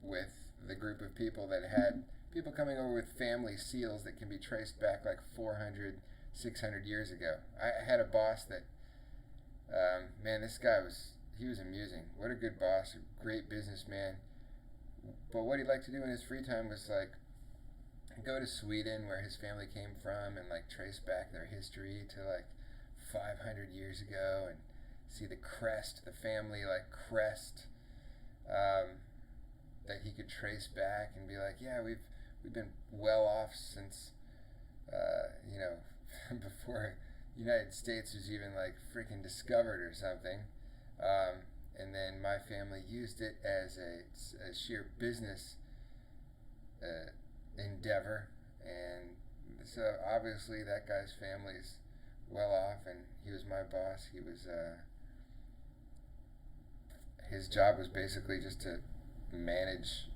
with the group of people that had people coming over with family seals that can be traced back like 400, 600 years ago. I had a boss that, man, this guy he was amusing. What a good boss, a great businessman. But what he'd like to do in his free time was like go to Sweden, where his family came from, and like trace back their history to like 500 years ago and see the crest, the family like crest, that he could trace back and be like, yeah, we've been well off since, before the United States was even like freaking discovered or something. And then my family used it as a sheer business endeavor. And so obviously that guy's family's well off, and he was my boss. He was, his job was basically just to manage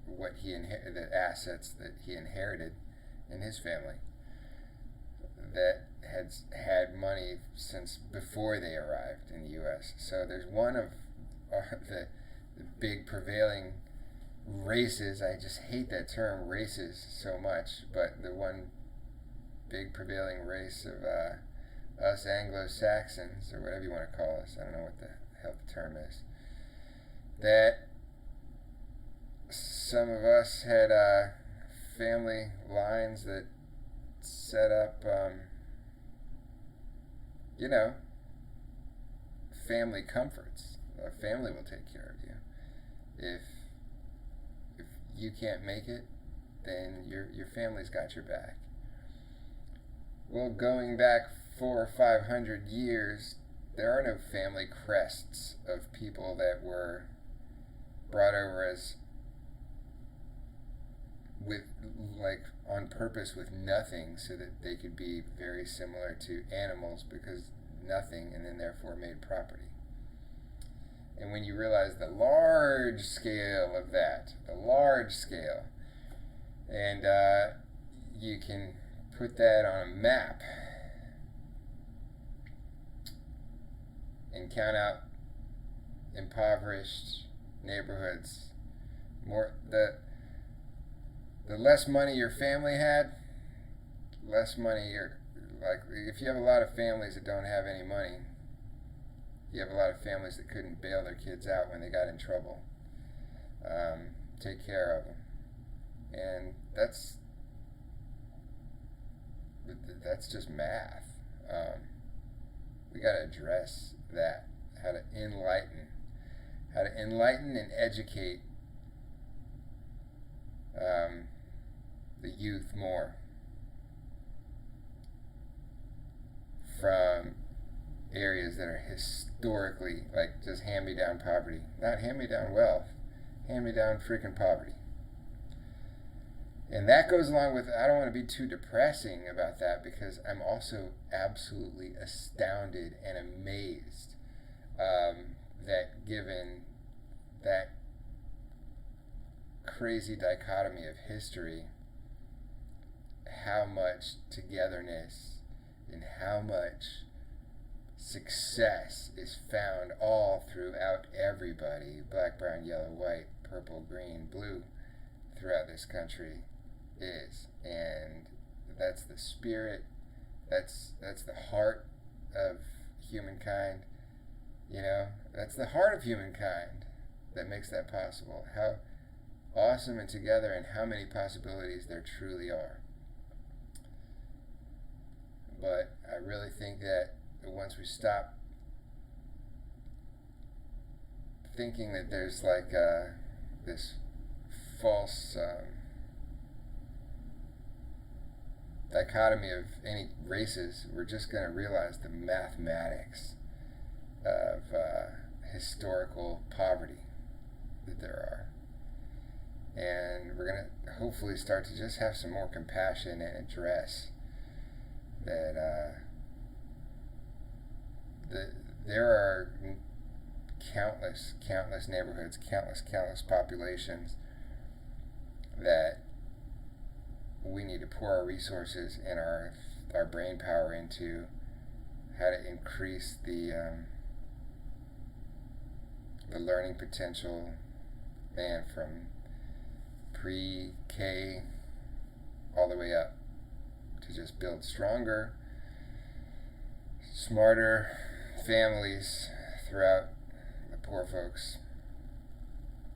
what the assets that he inherited in his family that had money since before they arrived in the U.S. So there's one of the big prevailing races. I just hate that term, races, so much, but the one big prevailing race of us Anglo-Saxons, or whatever you want to call us, I don't know what the hell the term is, that some of us had family lines that set up, family comforts. A family will take care of you. If you can't make it, then your family's got your back. Well, going back 400 or 500 years, there are no family crests of people that were brought over as on purpose with nothing, so that they could be very similar to animals, because nothing, and then therefore made property. And when you realize the large scale of that, and you can put that on a map and count out impoverished neighborhoods, the less money your family had, less money if you have a lot of families that don't have any money, you have a lot of families that couldn't bail their kids out when they got in trouble, take care of them. And that's just math. We got to address that, how to enlighten and educate the youth more from areas that are historically like just hand-me-down poverty. Not hand-me-down wealth, hand-me-down freaking poverty. And that goes along with, I don't want to be too depressing about that, because I'm also absolutely astounded and amazed that given that crazy dichotomy of history, how much togetherness and how much success is found all throughout everybody, black, brown, yellow, white, purple, green, blue, throughout this country is. And that's the spirit, that's the heart of humankind, that's the heart of humankind that makes that possible. How awesome and together, and how many possibilities there truly are. But I really think that once we stop thinking that there's like this false dichotomy of any races, we're just going to realize the mathematics of historical poverty that there are. And we're going to hopefully start to just have some more compassion and address that there are countless neighborhoods, countless populations that we need to pour our resources and our brain power into, how to increase the learning potential, man, from pre-K all the way up, to just build stronger, smarter families throughout the poor folks.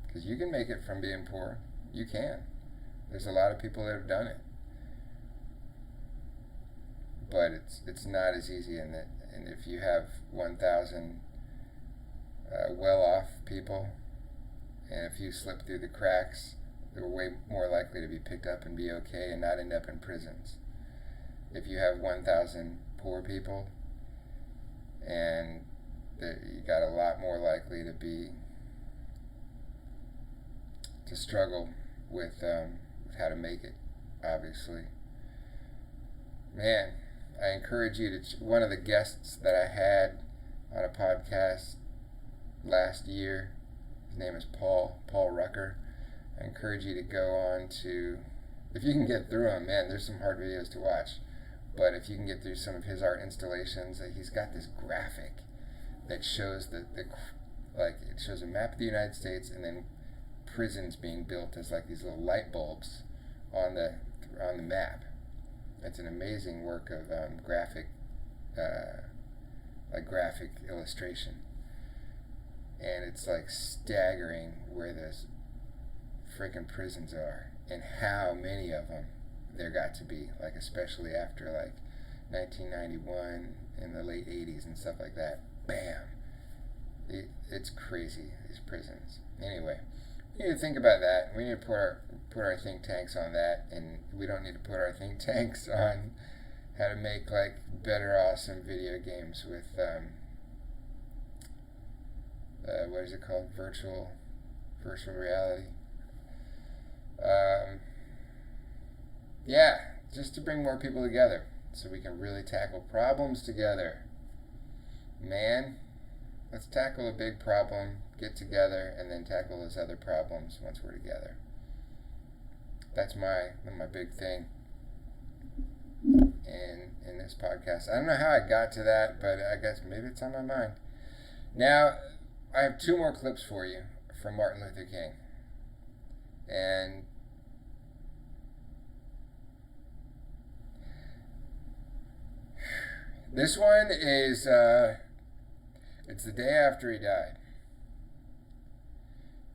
Because you can make it from being poor. You can. There's a lot of people that have done it. But it's not as easy, and if you have 1,000 well-off people, and if you slip through the cracks, they're way more likely to be picked up and be okay and not end up in prisons. If you have 1,000 poor people, and you got a lot more likely to struggle with how to make it, obviously. Man, I encourage you to, one of the guests that I had on a podcast last year, his name is Paul Rucker. I encourage you to go on to, if you can get through them, man, there's some hard videos to watch, but if you can get through some of his art installations, he's got this graphic that shows it shows a map of the United States and then prisons being built as like these little light bulbs on the map. It's an amazing work of graphic illustration, and it's like staggering where those freaking prisons are and how many of them there got to be, like especially after like 1991 in the late 80s and stuff like that. Bam! It's crazy, these prisons. Anyway, we need to think about that. We need to put our think tanks on that, and we don't need to put our think tanks on how to make like better, awesome video games with what is it called? Virtual reality. Yeah, just to bring more people together so we can really tackle problems together. Man, let's tackle a big problem, get together, and then tackle those other problems once we're together. That's my big thing in this podcast. I don't know how I got to that, but I guess maybe it's on my mind. Now, I have 2 more clips for you from Martin Luther King. And this one is, it's the day after he died.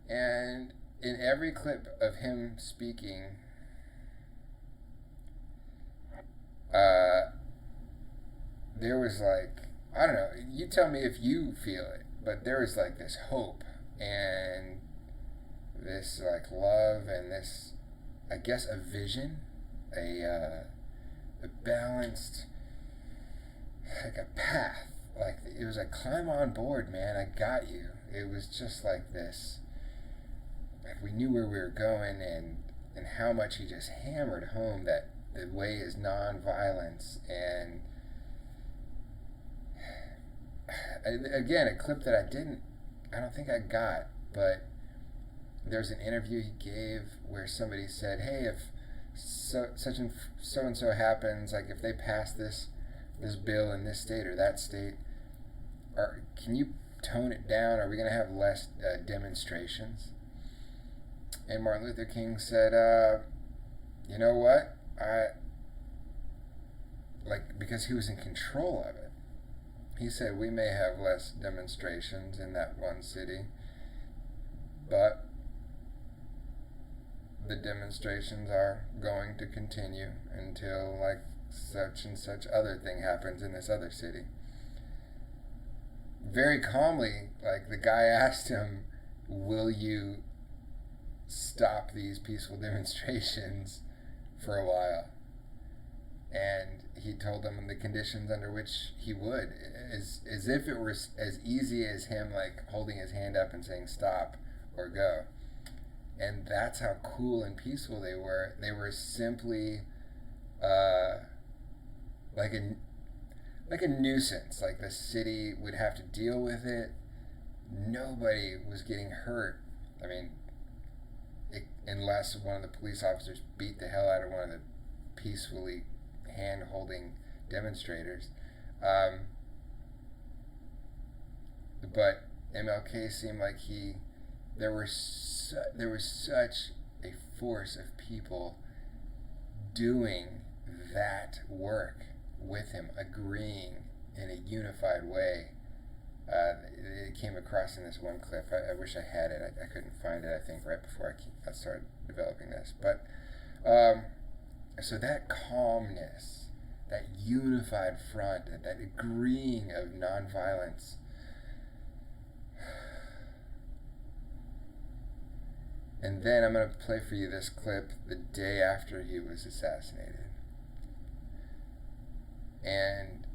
And in every clip of him speaking, there was like, I don't know, you tell me if you feel it, but there was like this hope and this like love and this, I guess, a vision, a balanced, like a path. Like it was like, climb on board, man, I got you. It was just like this, like we knew where we were going, and how much he just hammered home that the way is nonviolence. And again, a clip that I don't think I got, but there's an interview he gave where somebody said, hey, if such and so happens, like if they pass this bill in this state or that state, can you tone it down? Are we going to have less demonstrations? And Martin Luther King said, you know what? Because he was in control of it, he said, we may have less demonstrations in that one city, but the demonstrations are going to continue until like such and such other thing happens in this other city. Very calmly, like the guy asked him, will you stop these peaceful demonstrations for a while? And he told them the conditions under which he would, as if it were as easy as him like holding his hand up and saying stop or go. And that's how cool and peaceful they were. They were simply like a nuisance. Like the city would have to deal with it. Nobody was getting hurt. I mean, unless one of the police officers beat the hell out of one of the peacefully hand-holding demonstrators. But MLK seemed like there was such a force of people doing that work with him, agreeing in a unified way. It came across in this one clip. I wish I had it. I couldn't find it, I think, right before I started developing this. But so that calmness, that unified front, that agreeing of nonviolence, and then I'm going to play for you this clip the day after he was assassinated. And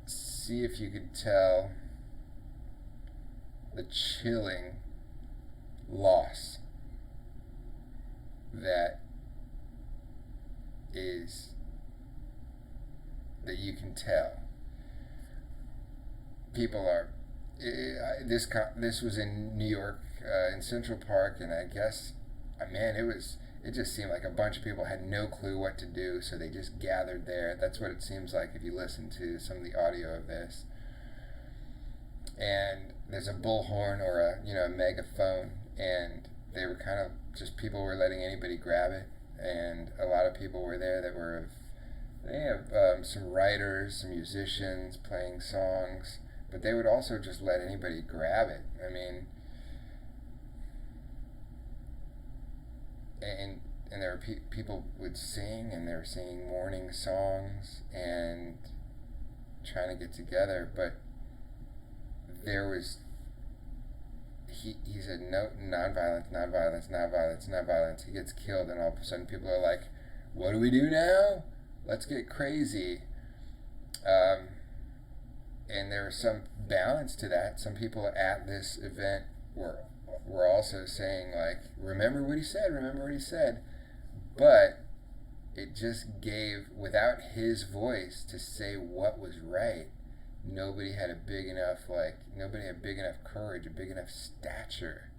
see if you could tell the chilling loss that you can tell. People are. This was in New York, in Central Park, and I guess, man, it just seemed like a bunch of people had no clue what to do, so they just gathered there. That's what it seems like if you listen to some of the audio of this. And there's a bullhorn or a megaphone, and they were kind of just, people were letting anybody grab it, and a lot of people were there that were some writers, some musicians playing songs, but they would also just let anybody grab it. I mean, and there were people would sing, and they were singing mourning songs and trying to get together, but there was, he said, no, nonviolence, nonviolence, nonviolence, nonviolence. He gets killed, and all of a sudden people are like, what do we do now? Let's get crazy. And there was some balance to that. Some people at this event were also saying, like, remember what he said. But it just gave, without his voice to say what was right, nobody had big enough courage, a big enough stature,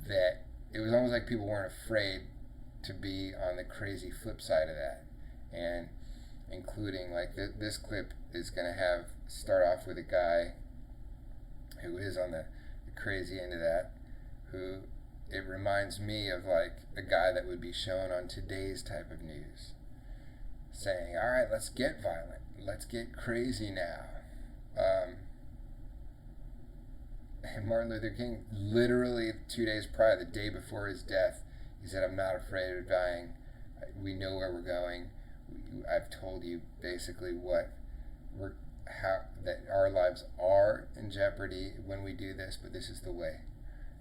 that it was almost like people weren't afraid to be on the crazy flip side of that. And including, like, this clip is going to start off with a guy who is on the crazy end of that, who it reminds me of, like, a guy that would be shown on today's type of news, saying, all right, let's get violent, let's get crazy now. And Martin Luther King, literally 2 days prior, the day before his death, he said, I'm not afraid of dying. We know where we're going. I've told you basically that our lives are in jeopardy when we do this, but this is the way.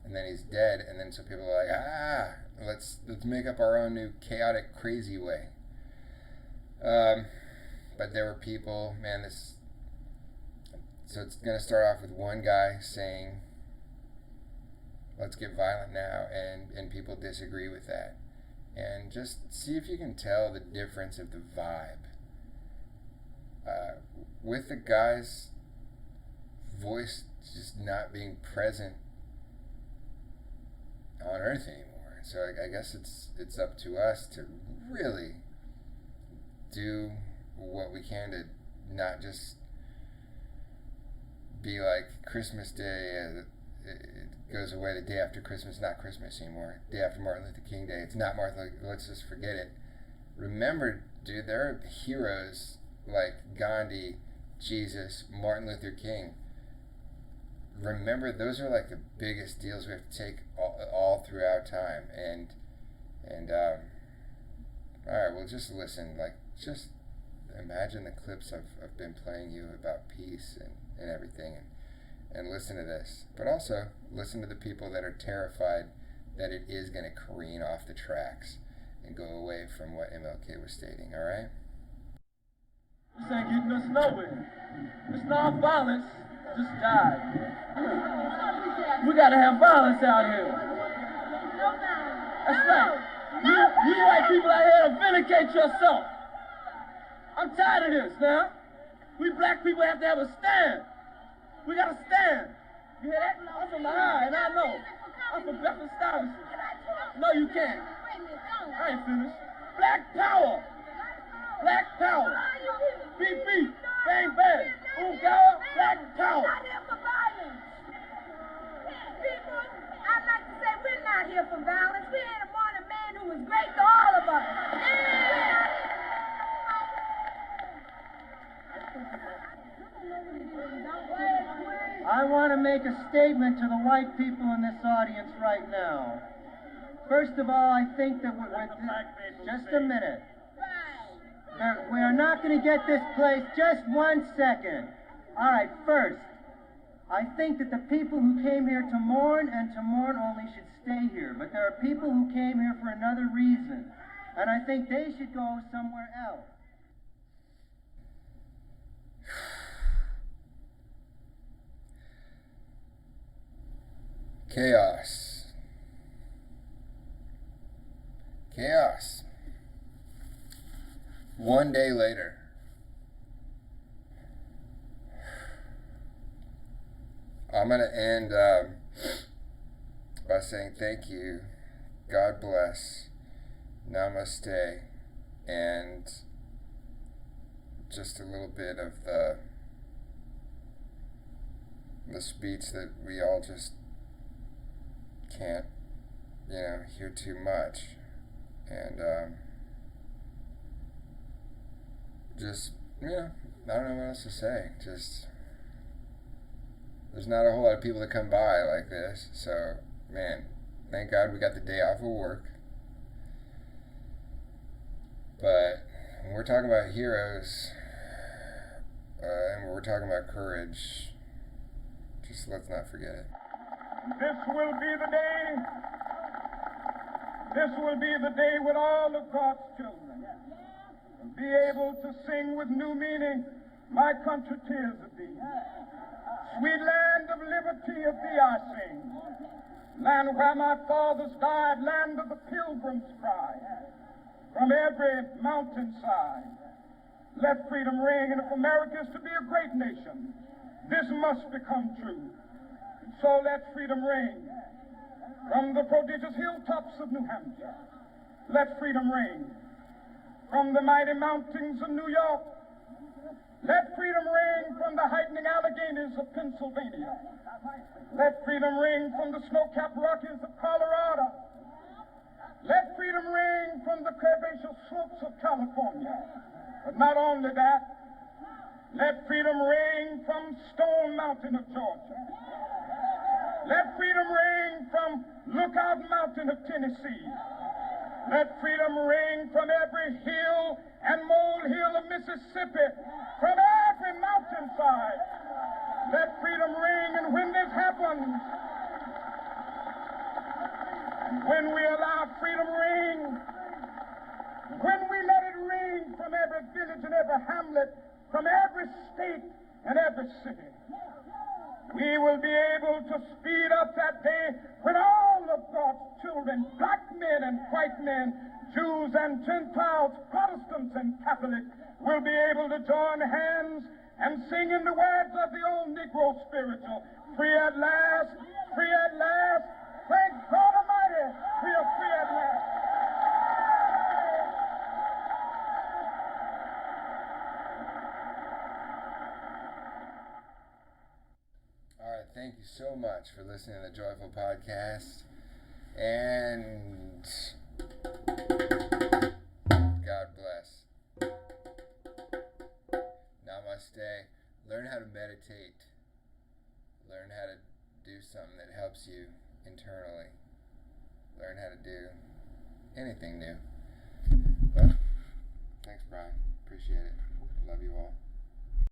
And then he's dead, and then so people are like, let's make up our own new chaotic, crazy way. But there were people, so it's going to start off with one guy saying, let's get violent now, and people disagree with that. And just see if you can tell the difference of the vibe. With the guy's voice just not being present on Earth anymore. So I guess it's up to us to really do what we can to not just be like Christmas Day. It goes away the day after Christmas, not Christmas anymore. Day after Martin Luther King Day, it's not Martin Luther King, let's just forget it. Remember, dude, there are heroes like Gandhi, Jesus, Martin Luther King. Remember, those are like the biggest deals we have to take all throughout time. And all right, well, just listen. Like, just imagine the clips I've been playing you about peace and everything, and listen to this. But also, listen to the people that are terrified that it is going to careen off the tracks and go away from what MLK was stating, all right? This ain't getting us nowhere. This non-violence just died. We gotta have violence out here. That's right. You white people out here, vindicate yourself. I'm tired of this now. We black people have to have a stand. We gotta stand. You hear that? I'm from the high, and I know. I'm from Bedford Stuyvesant. No, you can't. I ain't finished. Black power. Black power. Beep, beep. Bang, bang. Ungawa. Black power. Not here for violence. People, I'd like to say we're not here for violence. We're here to mourn a man who was great to all of us. I want to make a statement to the white people in this audience right now. First of all, I think that just a minute. We are not going to get this place. Just 1 second. All right, first, I think that the people who came here to mourn and to mourn only should stay here. But there are people who came here for another reason, and I think they should go somewhere else. Chaos. Chaos. One day later. I'm going to end by saying thank you, God bless, namaste, and just a little bit of the speech that we all just can't, hear too much. And just, I don't know what else to say. Just, there's not a whole lot of people that come by like this. So, man, thank God we got the day off of work. But when we're talking about heroes, and when we're talking about courage, just let's not forget it. This will be the day. This will be the day when all of God's children will be able to sing with new meaning, "My country, tears of thee. Sweet land of liberty, of thee I sing. Land where my fathers died, land of the pilgrim's cry. From every mountainside, let freedom ring. And if America is to be a great nation, this must become true. So let freedom ring. From the prodigious hilltops of New Hampshire, let freedom ring. From the mighty mountains of New York, let freedom ring. From the heightening Alleghenies of Pennsylvania, let freedom ring. From the snow-capped Rockies of Colorado, let freedom ring. From the curvaceous slopes of California. But not only that, let freedom ring from Stone Mountain of Georgia. Let freedom ring from Lookout Mountain of Tennessee. Let freedom ring from every hill and molehill of Mississippi, from every mountainside. Let freedom ring, and when this happens, when we allow freedom ring, when we let it ring from every village and every hamlet, from every state and every city, we will be able to speed up that day when all of God's children, black men and white men, Jews and Gentiles, Protestants and Catholics, will be able to join hands and sing in the words of the old Negro spiritual, free at last, thank God Almighty, we are free at last. Thank you so much for listening to the JOYFull Podcast, and God bless. Namaste. Learn how to meditate. Learn how to do something that helps you internally. Learn how to do anything new. Well, thanks, Brian. Appreciate it. Love you all.